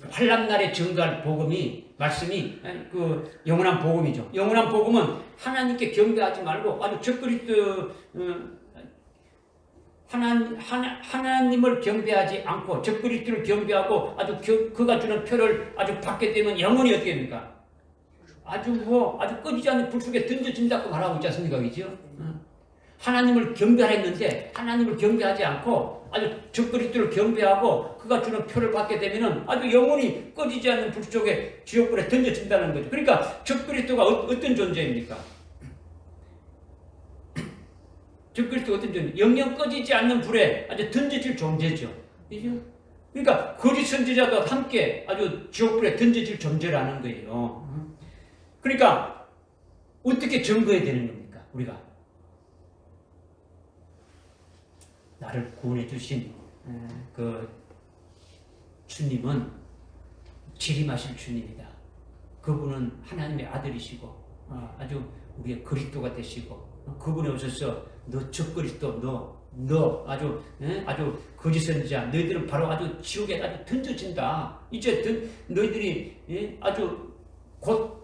환난날에 증거할 복음이, 말씀이 그 영원한 복음이죠. 영원한 복음은 하나님께 경배하지 말고 아주 적그리스도 하나님을 경배하지 않고 적그리스도를 경배하고 아주 그가 주는 표를 아주 받게 되면 영원히 어떻게 됩니까? 아주 꺼지지 않는 불 속에 던져진다고 말하고 있지 않습니까? 그죠? 하나님을 경배하랬는데 하나님을 경배하지 않고 아주 적그리스도를 경배하고 그가 주는 표를 받게 되면은 아주 영원히 꺼지지 않는 불 속에 지옥불에 던져진다는 거죠. 그러니까 적그리스도가 어떤 존재입니까? 적그리스도가 어떤 존재? 영영 꺼지지 않는 불에 아주 던져질 존재죠. 그죠? 그러니까 거짓 선지자도 함께 아주 지옥불에 던져질 존재라는 거예요. 그러니까 어떻게 증거해야 되는 겁니까? 우리가 나를 구원해 주신 그 주님은 재림하실 주님이다. 그분은 하나님의 아들이시고 아주 우리의 그리스도가 되시고 그분이 오셔서 너 적그리스도 너 아주 거짓 선지자 너희들은 바로 아주 지옥에 아주 던져진다. 이제 너희들이 아주 곧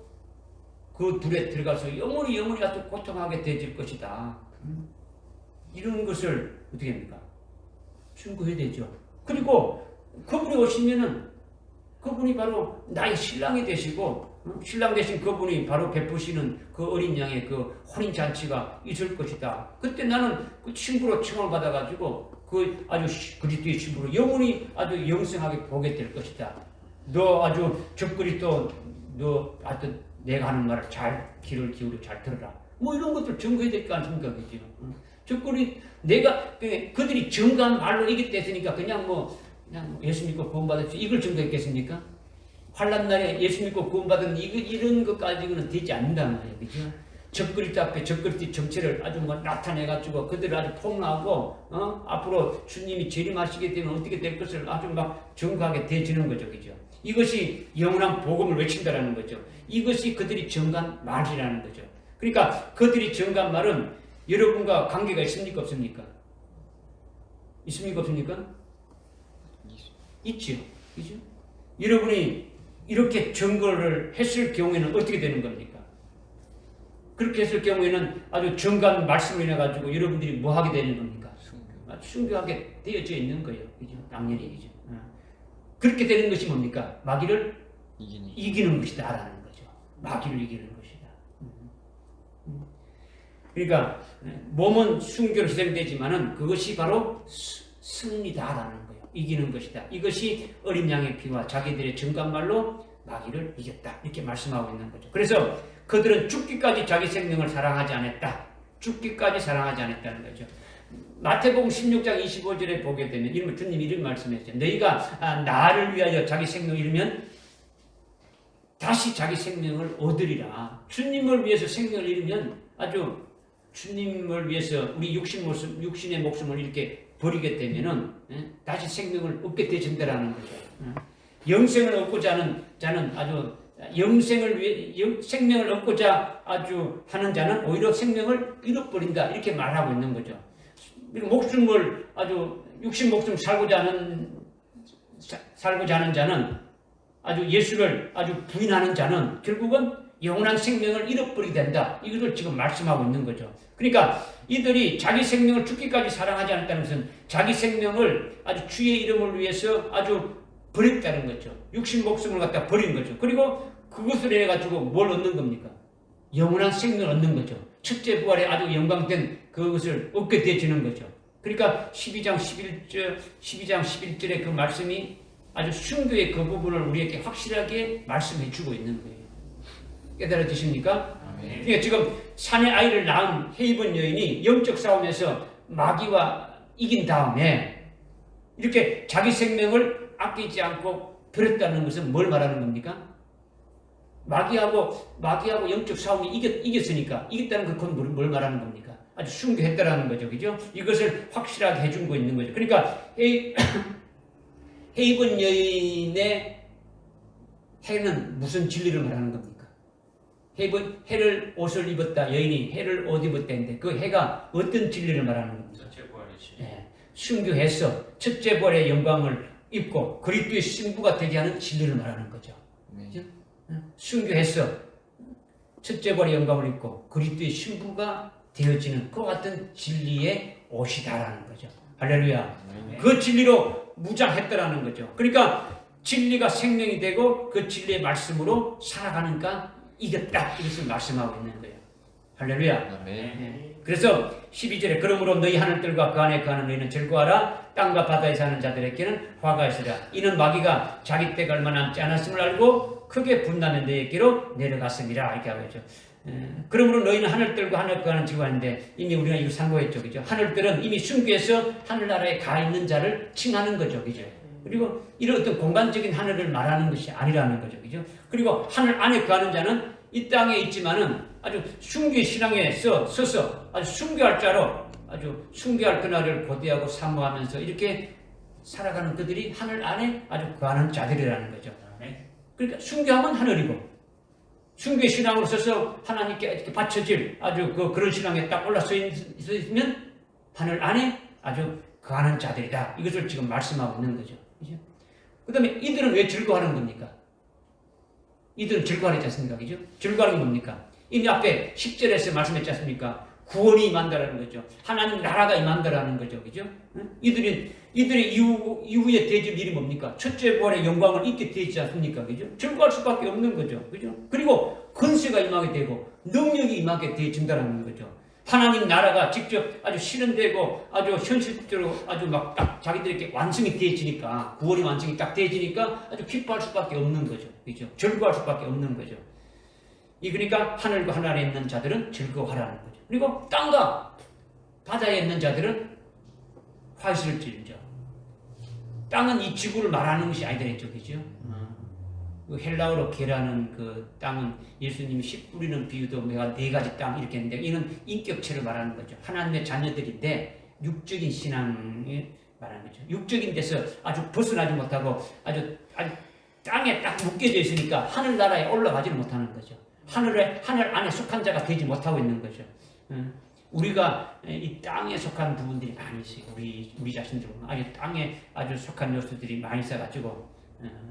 그 불에 들어가서 영원히 아주 고통하게 되질 것이다. 이런 것을 어떻게 합니까? 증거해야 되죠. 그리고 그분이 오시면은 그분이 바로 나의 신랑이 되시고 신랑 되신 그분이 바로 베푸시는 그 어린 양의 그 혼인잔치가 있을 것이다. 그때 나는 그 친구로 칭을 받아가지고 그 아주 그리스도의 친구로 영원히 아주 영생하게 보게 될 것이다. 너 아주 적그리스도 너 하여튼 내가 하는 말을 잘 귀를 기울여 잘 들어라. 뭐 이런 것들 증거해야 될 거 아닙니까? 그죠? 적그리 내가 그들이 증거한 말로 이겼댔으니까 그냥 예수 믿고 구원받았지 이걸 증거했겠습니까? 환난날에 예수 믿고 구원받은 이런 것 가지고는 되지 않는다는 거예요. 그죠? 적그리스도 앞에 적그리스도 정체를 아주 나타내가지고 그들을 아주 폭로하고 앞으로 주님이 재림하시게 되면 어떻게 될 것을 아주 증거하게 되지는 거죠. 그죠? 이것이 영원한 복음을 외친다라는 거죠. 이것이 그들이 증거한 말이라는 거죠. 그러니까 그들이 증거한 말은 여러분과 관계가 있습니까? 없습니까? 있습니까? 없습니까? 있죠. 그죠? 여러분이 이렇게 증거를 했을 경우에는 어떻게 되는 겁니까? 그렇게 했을 경우에는 아주 정간 말씀을 인해가지고 여러분들이 뭐 하게 되는 겁니까? 순교하게 되어져 있는 거예요. 그죠? 당연히. 그죠? 그렇게 되는 것이 뭡니까? 마귀를 이기는 것이다. 라는 거죠. 마귀를 이기는 것이다. 그러니까, 몸은 순교로 희생되지만은 그것이 바로 승리다라는 거예요. 이기는 것이다. 이것이 어린 양의 피와 자기들의 증거말로 마귀를 이겼다. 이렇게 말씀하고 있는 거죠. 그래서 그들은 죽기까지 자기 생명을 사랑하지 않았다. 죽기까지 사랑하지 않았다는 거죠. 마태복음 16장 25절에 보게 되면 이러면 주님이 이런 말씀했죠. 너희가 나를 위하여 자기 생명을 잃으면 다시 자기 생명을 얻으리라. 주님을 위해서 생명을 잃으면 아주 주님을 위해서 우리 육신의 목숨을 이렇게 버리게 되면은 다시 생명을 얻게 되신다라는 거죠. 영생을 얻고자 하는 자는 아주 생명을 얻고자 아주 하는 자는 오히려 생명을 잃어버린다. 이렇게 말하고 있는 거죠. 목숨을 아주 육신 목숨 살고자 하는 자는 아주 예수를 아주 부인하는 자는 결국은 영원한 생명을 잃어버리게 된다. 이것을 지금 말씀하고 있는 거죠. 그러니까 이들이 자기 생명을 죽기까지 사랑하지 않았다는 것은 자기 생명을 아주 주의 이름을 위해서 아주 버렸다는 거죠. 육신 목숨을 갖다 버린 거죠. 그리고 그것을 해가지고 뭘 얻는 겁니까? 영원한 생명을 얻는 거죠. 첫째 부활에 아주 영광된 그것을 얻게 되지는 거죠. 그러니까 12장 11절의 그 말씀이 아주 순교의 그 부분을 우리에게 확실하게 말씀해 주고 있는 거예요. 깨달아지십니까? 아멘. 그러니까 지금 산의 아이를 낳은 헤이번 여인이 영적 싸움에서 마귀와 이긴 다음에 이렇게 자기 생명을 아끼지 않고 버렸다는 것은 뭘 말하는 겁니까? 마귀하고 영적 싸움이 이겼으니까 이겼다는 그건 뭘 말하는 겁니까? 아주 순교했다라는 거죠, 그죠? 이것을 확실하게 해준 거 있는 거죠. 그러니까 헤이번 여인의 해는 무슨 진리를 말하는 겁니까? 해를 옷을 입었다 여인이 해를 옷 입었다는데 그 해가 어떤 진리를 말하는 겁니까? 첫째 부활의 진리. 예, 순교해서 첫째 부활의 영광을 입고 그리스도의 신부가 되게 하는 진리를 말하는 거죠. 그죠? 순교해서 첫째 부활의 영광을 입고 그리스도의 신부가 되어지는 그 같은 진리의 옷이다라는 거죠. 할렐루야. 그 진리로 무장했다라는 거죠. 그러니까 진리가 생명이 되고 그 진리의 말씀으로 살아가니까 이겼다. 이것을 말씀하고 있는 거예요. 할렐루야. 네. 그래서 12절에 그러므로 너희 하늘들과 그 안에 거하는 너희는 즐거워하라. 땅과 바다에 사는 자들에게는 화가 있으라. 이는 마귀가 자기 때가 얼마 남지 않았음을 알고 크게 분나는 너희에게로 내려갔음이라. 이렇게 하고 있죠. 그러므로 너희는 하늘들과 하늘 거하는 지구인데 이미 우리가 이거 상고했죠. 그죠? 하늘들은 이미 순교해서 하늘나라에 가 있는 자를 칭하는 거죠. 그죠? 그리고 이런 어떤 공간적인 하늘을 말하는 것이 아니라는 거죠. 그죠? 그리고 하늘 안에 거하는 자는 이 땅에 있지만은 아주 순교의 신앙에 서서 아주 순교할 자로 아주 순교할 그날을 고대하고 사모하면서 이렇게 살아가는 그들이 하늘 안에 아주 거하는 자들이라는 거죠. 그러니까 순교하면 하늘이고 순교의 신앙으로 서서 하나님께 이렇게 바쳐질 아주 그런 신앙에 딱 올라서 있으면 하늘 안에 아주 거하는 자들이다. 이것을 지금 말씀하고 있는 거죠. 그 다음에 이들은 왜 즐거워하는 겁니까? 이들은 즐거워하지 않습니까? 그죠? 즐거워하는 게 뭡니까? 이미 앞에 10절에서 말씀했지 않습니까? 구원이 임한다라는 거죠. 하나님 나라가 임한다라는 거죠. 그죠? 이들의 이후에 되질 일이 뭡니까? 첫째 부활의 영광을 입게 되지 않습니까? 그죠? 즐거워할 수밖에 없는 거죠. 그죠? 그리고 권세가 임하게 되고 능력이 임하게 되어진다는 거죠. 하나님 나라가 직접 아주 실현되고 아주 현실적으로 아주 막 딱 자기들에게 완성이 되어지니까 구원이 완성이 딱 되어지니까 아주 기뻐할 수밖에 없는 거죠. 그죠? 즐거워할 수밖에 없는 거죠. 그러니까 하늘과 하늘에 있는 자들은 즐거워하라는 거죠. 그리고 땅과 바다에 있는 자들은 화시를 지르죠. 땅은 이 지구를 말하는 것이 아니다 했죠. 그죠? 그 헬라어로 게라는 그 땅은 예수님이 씨 뿌리는 비유도 네 가지 땅 이렇게 했는데 이는 인격체를 말하는 거죠. 하나님의 자녀들인데 육적인 신앙을 말하는 거죠. 육적인 데서 아주 벗어나지 못하고 아주 땅에 딱 묶여져 있으니까 하늘나라에 올라가지는 못하는 거죠. 하늘 안에 속한 자가 되지 못하고 있는 거죠. 우리가 이 땅에 속한 부분들이 많이 있어요. 우리 자신들은 아주 땅에 아주 속한 요소들이 많이 있어가지고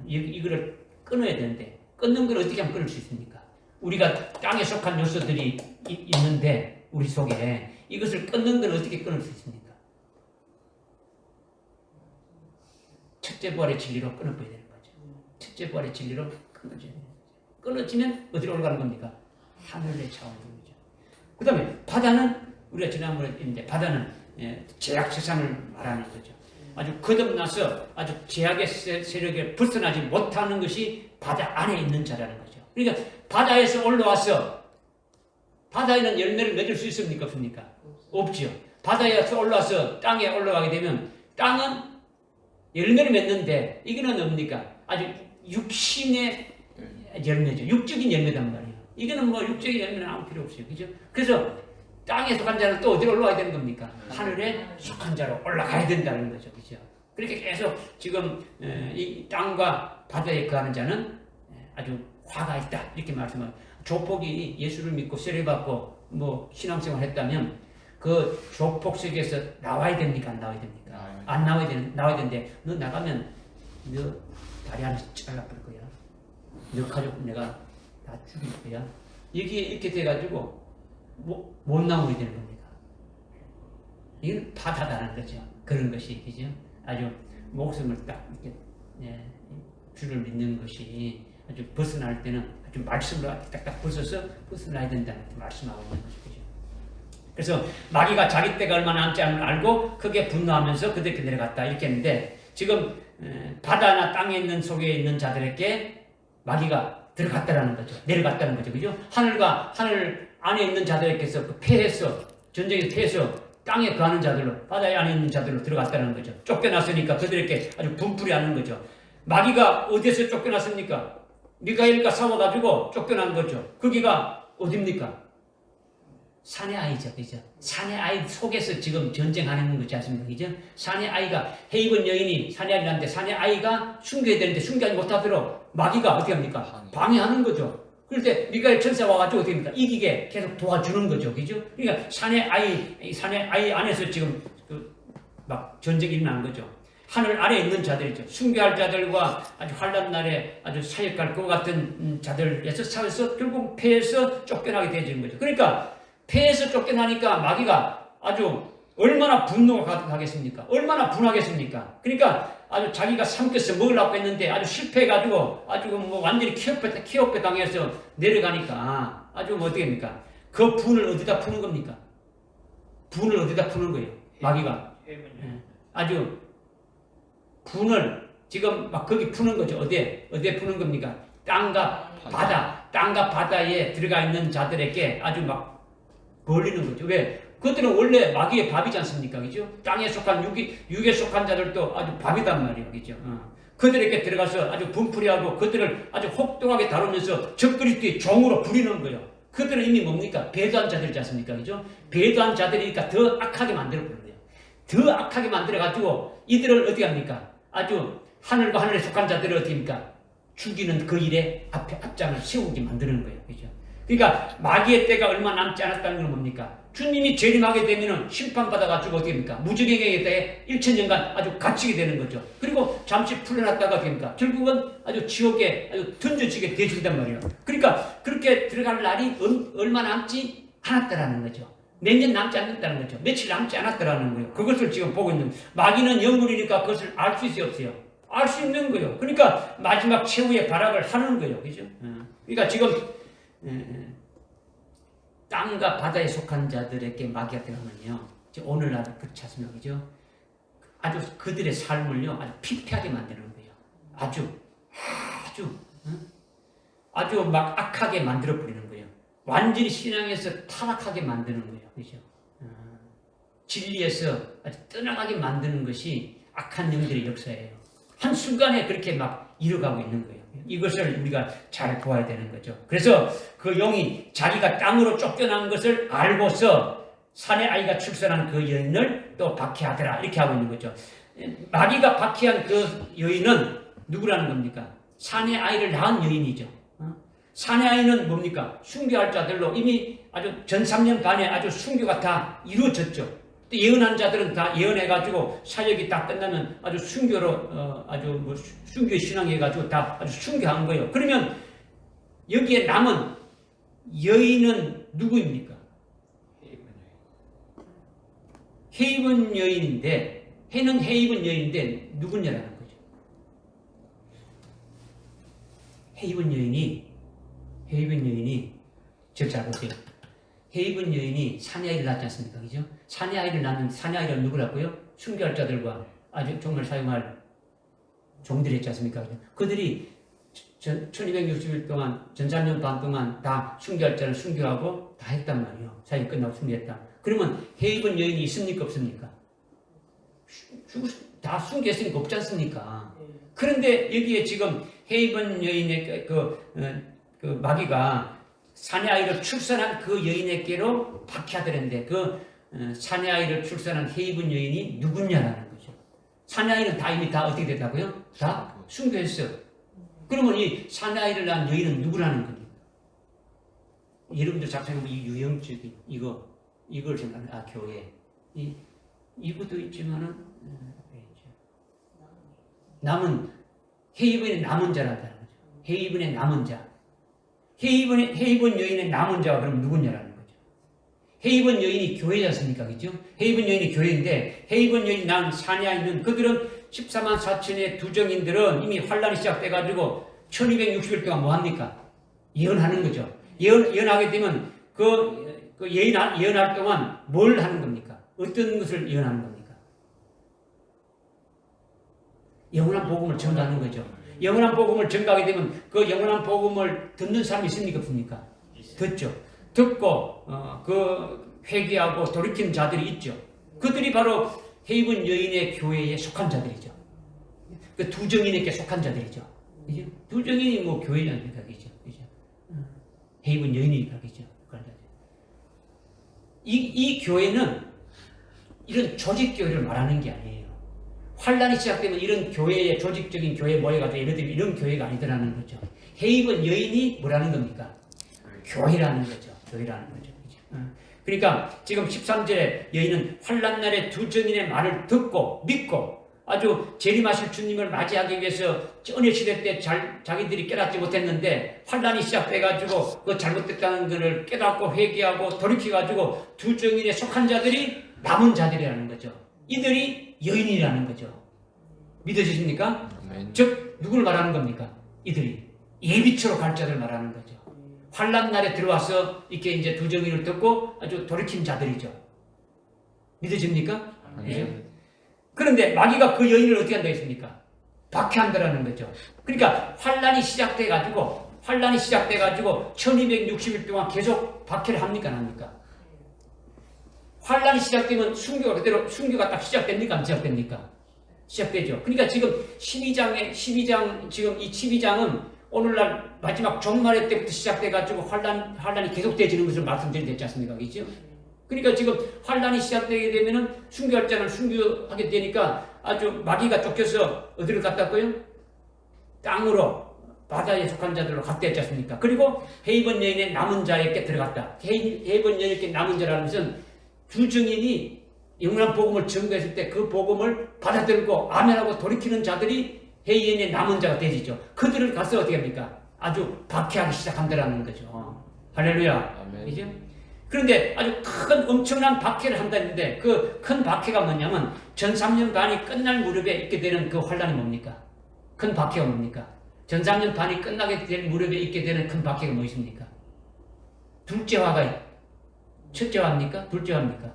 이거를 끊어야 되는데 끊는 걸 어떻게 하면 끊을 수 있습니까? 우리가 땅에 속한 요소들이 있는데 우리 속에 이것을 끊는 걸 어떻게 끊을 수 있습니까? 첫째 부활의 진리로 끊어버려야 되는 거죠. 첫째 부활의 진리로 끊어져야 되는 거죠. 끊어지면 어디로 올라가는 겁니까? 하늘에 차오르는 거죠. 그 다음에 바다는 우리가 지난번에 했는데 바다는 제약 세상을 말하는 거죠. 아주 거듭나서 아주 제약의 세력에 벗어나지 못하는 것이 바다 안에 있는 자라는 거죠. 그러니까 바다에서 올라와서 바다에는 열매를 맺을 수 있습니까? 없습니까? 없지요. 바다에서 올라와서 땅에 올라가게 되면 땅은 열매를 맺는데 이거는 뭡니까? 아주 육신의 열매죠. 육적인 열매단 말이에요. 이거는 뭐 육적인 열매는 아무 필요 없어요. 그죠? 그래서 땅에 속한 자는 또 어디로 올라가야 되는 겁니까? 하늘에 속한 자로 올라가야 된다는 거죠. 그죠? 그렇게 계속 지금 이 땅과 바다에 거하는 자는 아주 화가 있다. 이렇게 말씀하고 조폭이 예수를 믿고 세례받고 뭐 신앙생활 했다면 그 조폭 세계에서 나와야 됩니까? 안 나와야 됩니까? 안 나와야 되는데 너 나가면 너 다리 하나 잘라버릴 거야. 너 가족 내가 다 죽일 거야. 이게 이렇게 돼가지고 못 나오게 되는 겁니다. 이건 바다다는 거죠. 그런 것이 그죠? 아주 목숨을 딱 이렇게 주를 믿는 것이 아주 벗어날 때는 아주 말씀으로 딱딱 벗어나야 된다는 말씀하고 있는 것이죠. 그래서 마귀가 자기 때가 얼마 남지 않음을 알고 크게 분노하면서 그들에게 내려갔다 이렇게 했는데 지금 바다나 땅에 있는 속에 있는 자들에게 마귀가 들어갔다라는 거죠. 내려갔다는 거죠. 그죠? 하늘과 하늘 안에 있는 자들에게서 그 패해서 전쟁에서 패해서 땅에 거하는 자들로 바다에 안에 있는 자들로 들어갔다는 거죠. 쫓겨났으니까 그들에게 아주 분풀이 하는 거죠. 마귀가 어디에서 쫓겨났습니까? 미가엘과 싸워가지고 쫓겨난 거죠. 거기가 어딥니까? 산의 아이죠. 그죠? 산의 아이 속에서 지금 전쟁하는 거지 않습니까? 그죠? 산의 아이가 헤이븐 여인이 산의 아이한테 산의 아이가 숨겨야 되는데 숨기지 못하도록 마귀가 어떻게 합니까? 방해하는 거죠. 그럴 때 미가엘 천사 와가지고 어떻게 합니까? 이기게 계속 도와주는 거죠. 그죠? 그러니까 산의 아이 안에서 지금 막 전쟁이 일어나는 거죠. 하늘 아래에 있는 자들이죠. 순교할 자들과 아주 환난 날에 아주 사역할 것 같은 자들에서 싸워서 결국 패해서 쫓겨나게 되어지는 거죠. 그러니까 패해서 쫓겨나니까 마귀가 아주 얼마나 분노가 가겠습니까? 얼마나 분하겠습니까? 그러니까 아주 자기가 삼켜서 먹으려고 했는데 아주 실패해가지고 아주 뭐 완전히 키오페 당해서 내려가니까 아주 뭐 어떻게 합니까? 그 분을 어디다 푸는 겁니까? 분을 어디다 푸는 거예요? 마귀가. 아주 분을 지금 막 거기 푸는 거죠. 어디에 푸는 겁니까? 땅과 바다에 들어가 있는 자들에게 아주 막 벌리는 거죠. 왜? 그것들은 원래 마귀의 밥이지 않습니까? 그죠? 땅에 속한 육에 속한 자들도 아주 밥이단 말이에요. 그죠? 그들에게 들어가서 아주 분풀이하고 그들을 아주 혹독하게 다루면서 적그리스도의 종으로 부리는 거예요. 그들은 이미 뭡니까? 배도한 자들이지 않습니까? 그죠? 배도한 자들이니까 더 악하게 만들어 버린 거예요. 더 악하게 만들어가지고 이들을 어떻게 합니까? 아주 하늘과 하늘에 속한 자들을 어떻게 합니까? 죽이는 그 일에 앞장을 세우게 만드는 거예요. 그죠? 그러니까 마귀의 때가 얼마 남지 않았다는 건 뭡니까? 주님이 재림하게 되면은 심판받아가지고 어떻게 합니까? 무지개경의 때에 1000년간 아주 갇히게 되는 거죠. 그리고 잠시 풀려났다가 어떻게 합니까? 결국은 아주 지옥에 아주 던져지게 되어진단 말이에요. 그러니까 그렇게 들어갈 날이 얼마 남지 않았다라는 거죠. 몇 년 남지 않았다는 거죠. 며칠 남지 않았다라는 거예요. 그것을 지금 보고 있는 마귀는 영물이니까 그것을 알 수 없어요. 알 수 있는 거예요. 그러니까 마지막 최후의 발악을 하는 거예요. 그죠? 그러니까 지금 땅과 바다에 속한 자들에게 마귀가 들어가면요. 오늘날 그렇지 않습니까? 그죠? 아주 그들의 삶을요. 아주 피폐하게 만드는 거예요. 아주 막 악하게 만들어 버리는 거예요. 완전히 신앙에서 타락하게 만드는 거예요. 그죠? 진리에서 아주 떠나가게 만드는 것이 악한 영들의 역사예요. 한순간에 그렇게 막 이뤄가고 있는 거예요. 이것을 우리가 잘 보아야 되는 거죠. 그래서 그 영이 자기가 땅으로 쫓겨난 것을 알고서 산의 아이가 출산한 그 여인을 또 박해하더라. 이렇게 하고 있는 거죠. 마귀가 박해한 그 여인은 누구라는 겁니까? 산의 아이를 낳은 여인이죠. 산의 아이는 뭡니까? 순교할 자들로 이미 아주 전 3년 반에 아주 순교가 다 이루어졌죠. 또 예언한 자들은 다 예언해가지고 사역이 다 끝나면 아주 순교로 아주 뭐 순교 신앙해가지고 다 아주 순교한 거예요. 그러면 여기에 남은 여인은 누구입니까? 헤이븐 여인인데 해는 헤이븐 여인인데 누구냐라는 거죠. 헤이븐 여인이 저를 잘 보세요. 헤이븐 여인이 사내 아이를 낳지 않습니까? 그죠? 사내 아이를 낳는 사내 아이를 누구라고요? 순교할 자들과 아주 정말 사용할 종들이 있지 않습니까? 그들이 1260일 동안, 전 3년 반 동안 다 순교할 자를 순교하고 다 했단 말이에요. 사역이 끝나고 순교했다. 그러면 헤이븐 여인이 있습니까? 없습니까? 다 순교했으니까 없지 않습니까? 그런데 여기에 지금 헤이븐 여인의 그 마귀가 사내 아이를 출산한 그 여인에게로 박해하더랬는데 그 사내 아이를 출산한 헤이븐 여인이 누구냐라는 거죠. 사내 아이는 다 이미 다 어떻게 됐다고요? 다 순교했어. 그러면 이 사내 아이를 낳은 여인은 누구라는 겁니까? 여러분들 작성해보면 이 유형적인 이걸 생각하면 교회 이것도 있지만은 남은 헤이븐의 남은 자란다는 거죠. 헤이븐의 남은 자. 헤이븐 여인의 남은 자가 그럼 누구냐라는 거죠. 헤이븐 여인이 교회지 않습니까? 그죠? 헤이븐 여인이 교회인데 헤이븐 여인 난 사내에 있는 그들은 14만 4천의 두정인들은 이미 환란이 시작돼가지고 1260일 동안 뭐합니까? 예언하는 거죠. 예언하게 되면 예언할 동안 뭘 하는 겁니까? 어떤 것을 예언하는 겁니까? 영원한 복음을 전가하는 거죠. 영원한 복음을 전가하게 되면 그 영원한 복음을 듣는 사람이 있습니까? 없습니까? 듣죠. 듣고 그 회개하고 돌이키는 자들이 있죠. 그들이 바로 헤이븐 여인의 교회에 속한 자들이죠. 그 두 정인에게 속한 자들이죠. 그죠? 두 정인이 뭐 교회지 않습니까? 그죠? 헤이븐 여인이니까 그죠? 이 교회는 이런 조직 교회를 말하는 게 아니에요. 환란이 시작되면 이런 교회의 조직적인 교회에 모여가지고 예를 들면 이런 교회가 아니더라는 거죠. 헤이븐 여인이 뭐라는 겁니까? 교회라는 거죠. 교회라는 거죠. 그러니까 지금 13절에 여인은 환란 날에 두 정인의 말을 듣고 믿고 아주 재림하실 주님을 맞이하기 위해서 은혜 시대 때 자기들이 깨닫지 못했는데 환란이 시작돼가지고 그 잘못됐다는 것을 깨닫고 회개하고 돌이켜가지고 두 정인에 속한 자들이 남은 자들이라는 거죠. 이들이 여인이라는 거죠. 믿어지십니까? 즉 누굴 말하는 겁니까? 이들이 예비처로 갈 자들 말하는 거죠. 환란 날에 들어와서 이렇게 이제 두 정인을 듣고 아주 돌이킨 자들이죠. 믿어집니까? 네. 그런데 마귀가 그 여인을 어떻게 한다 했습니까? 박해한다라는 거죠. 그러니까 환란이 시작돼가지고 1260일 동안 계속 박해를 합니까? 안 합니까? 환란이 시작되면 순교가 그대로 순교가 딱 시작됩니까? 안 시작됩니까? 시작되죠. 그러니까 지금 12장 지금 이 12장은 오늘날 마지막 종말의 때부터 시작돼가지고 환란이 계속되어지는 것을 말씀드렸지 않습니까? 그죠? 그러니까 지금 환란이 시작되게 되면은 순교할 자는 순교하게 되니까 아주 마귀가 쫓겨서 어디를 갔다고요? 땅으로 바다에 속한 자들로 갔다 했지 않습니까? 그리고 헤이븐 여인의 남은 자에게 들어갔다. 헤이븐 여인에게 남은 자라는 것은 두 정인이 영원한 복음을 전거했을 때 그 복음을 받아들고 아멘하고 돌이키는 자들이 헤이븐의 남은 자가 되지죠. 그들을 가서 어떻게 합니까? 아주 박해하기 시작한다라는 거죠. 할렐루야. 그죠? 그런데 아주 큰 엄청난 박해를 한다는데 그 큰 박해가 뭐냐면 전 3년 반이 끝날 무렵에 있게 되는 그 환란이 뭡니까? 큰 박해가 뭡니까? 전 3년 반이 끝나게 될 무렵에 있게 되는 큰 박해가 무엇입니까? 둘째 화가 첫째 화입니까? 둘째 화입니까?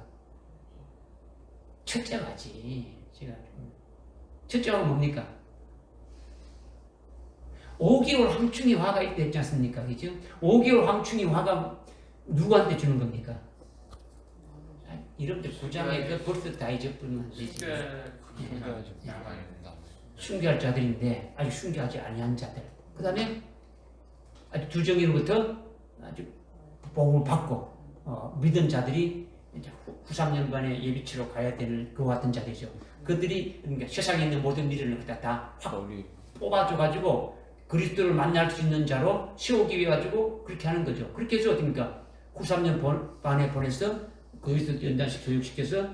첫째 화지. 첫째 화가 뭡니까? 5개월 황충이 화가 있지 않습니까? 그죠? 5개월 황충이 화가 누구한테 주는 겁니까? 이름들 구장에 그 벌써 다 잊어버리면 안 되지. 순교할 자들인데 아주 순교하지 아니한 자들. 그 다음에 아주 두 정인으로부터 아주 복음을 받고 믿은 자들이 이제 후 3년간의 예비치로 가야 되는 그와 같은 자들이죠. 그들이 그러니까 세상에 있는 모든 미련을 다 확 뽑아줘가지고 그리스도를 만날 수 있는 자로 세우기 위해 가지고 그렇게 하는 거죠. 그렇게 해서 어떻습니까? 후 3년 반에 보내서 그리스도 연단식 교육시켜서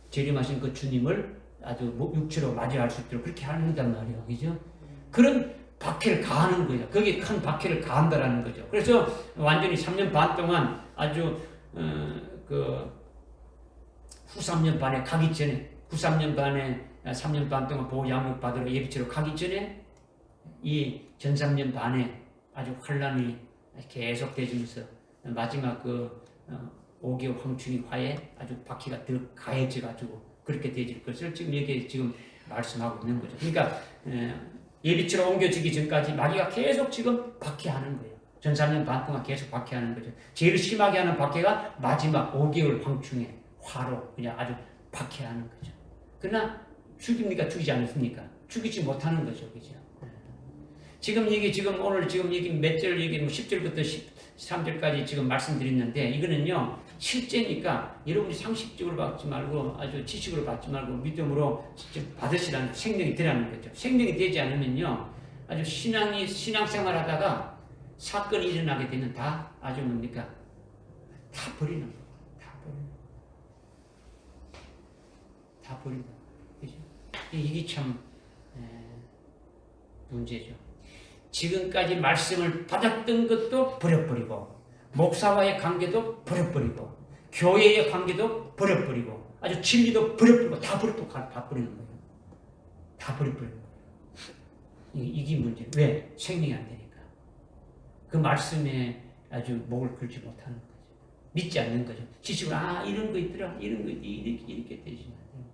재림하신 그 주님을 아주 육체로 맞이할 수 있도록 그렇게 하는 거단 말이에요. 그죠? 그런 박해를 가하는 거예요. 거기에 큰 박해를 가한다라는 거죠. 그래서 완전히 3년 반 동안 아주 그 후 3년 반에 가기 전에 후 3년 반에 3년 반 동안 보호 양육 받으러 예비치로 가기 전에 이 전 3년 반에 아주 환란이 계속되면서 마지막 그 5개월 황충이 화에 아주 박해가 더 가해져가지고 그렇게 되질 것을 지금 여기 지금 말씀하고 있는 거죠. 그러니까 예비치로 옮겨지기 전까지 마귀가 계속 지금 박해하는 거예요. 전 3년 반 동안 계속 박해하는 거죠. 제일 심하게 하는 박해가 마지막 5개월 황충의 화로 그냥 아주 박해하는 거죠. 그러나 죽입니까? 죽이지 않습니까? 죽이지 못하는 거죠. 그죠? 지금 이게 지금 오늘 지금 여기 몇 절 여기 10절부터 13절까지 지금 말씀드렸는데 이거는요 실제니까 여러분이 상식적으로 받지 말고 아주 지식으로 받지 말고 믿음으로 직접 받으시라는 생명이 되라는 거죠. 생명이 되지 않으면요 아주 신앙생활 하다가 사건이 일어나게 되면 다 아주 뭡니까? 다 버리는 거예요. 다 버린다. 그죠? 이게 참 문제죠. 지금까지 말씀을 받았던 것도 버려버리고 목사와의 관계도 버려버리고 교회의 관계도 버려버리고 아주 진리도 버려버리고 다 버리는 거예요. 다 버려버리는 거예요. 이게 문제. 왜? 생명이 안 되니까. 그 말씀에 아주 목을 걸지 못하는 거죠. 믿지 않는 거죠. 지식으로 이런 거 있더라. 이런 거 이렇게 되지 않는 거죠.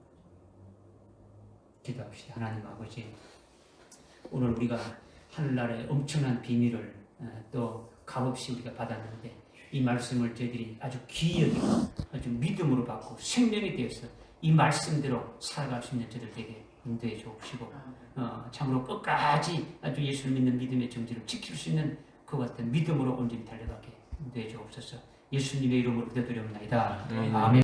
기도합시다. 하나님 아버지 오늘 우리가 하늘나라의 엄청난 비밀을 또 값없이 우리가 받았는데 이 말씀을 저희들이 아주 귀히 여기고 아주 믿음으로 받고 생명이 되어서 이 말씀대로 살아갈 수 있는 저들 되게 인도해 주옵시고 참으로 끝까지 아주 예수를 믿는 믿음의 정지를 지킬 수 있는 그 같은 믿음으로 온전히 달려가게 인도해 주옵소서. 예수님의 이름으로 기도드리옵나이다. 아멘.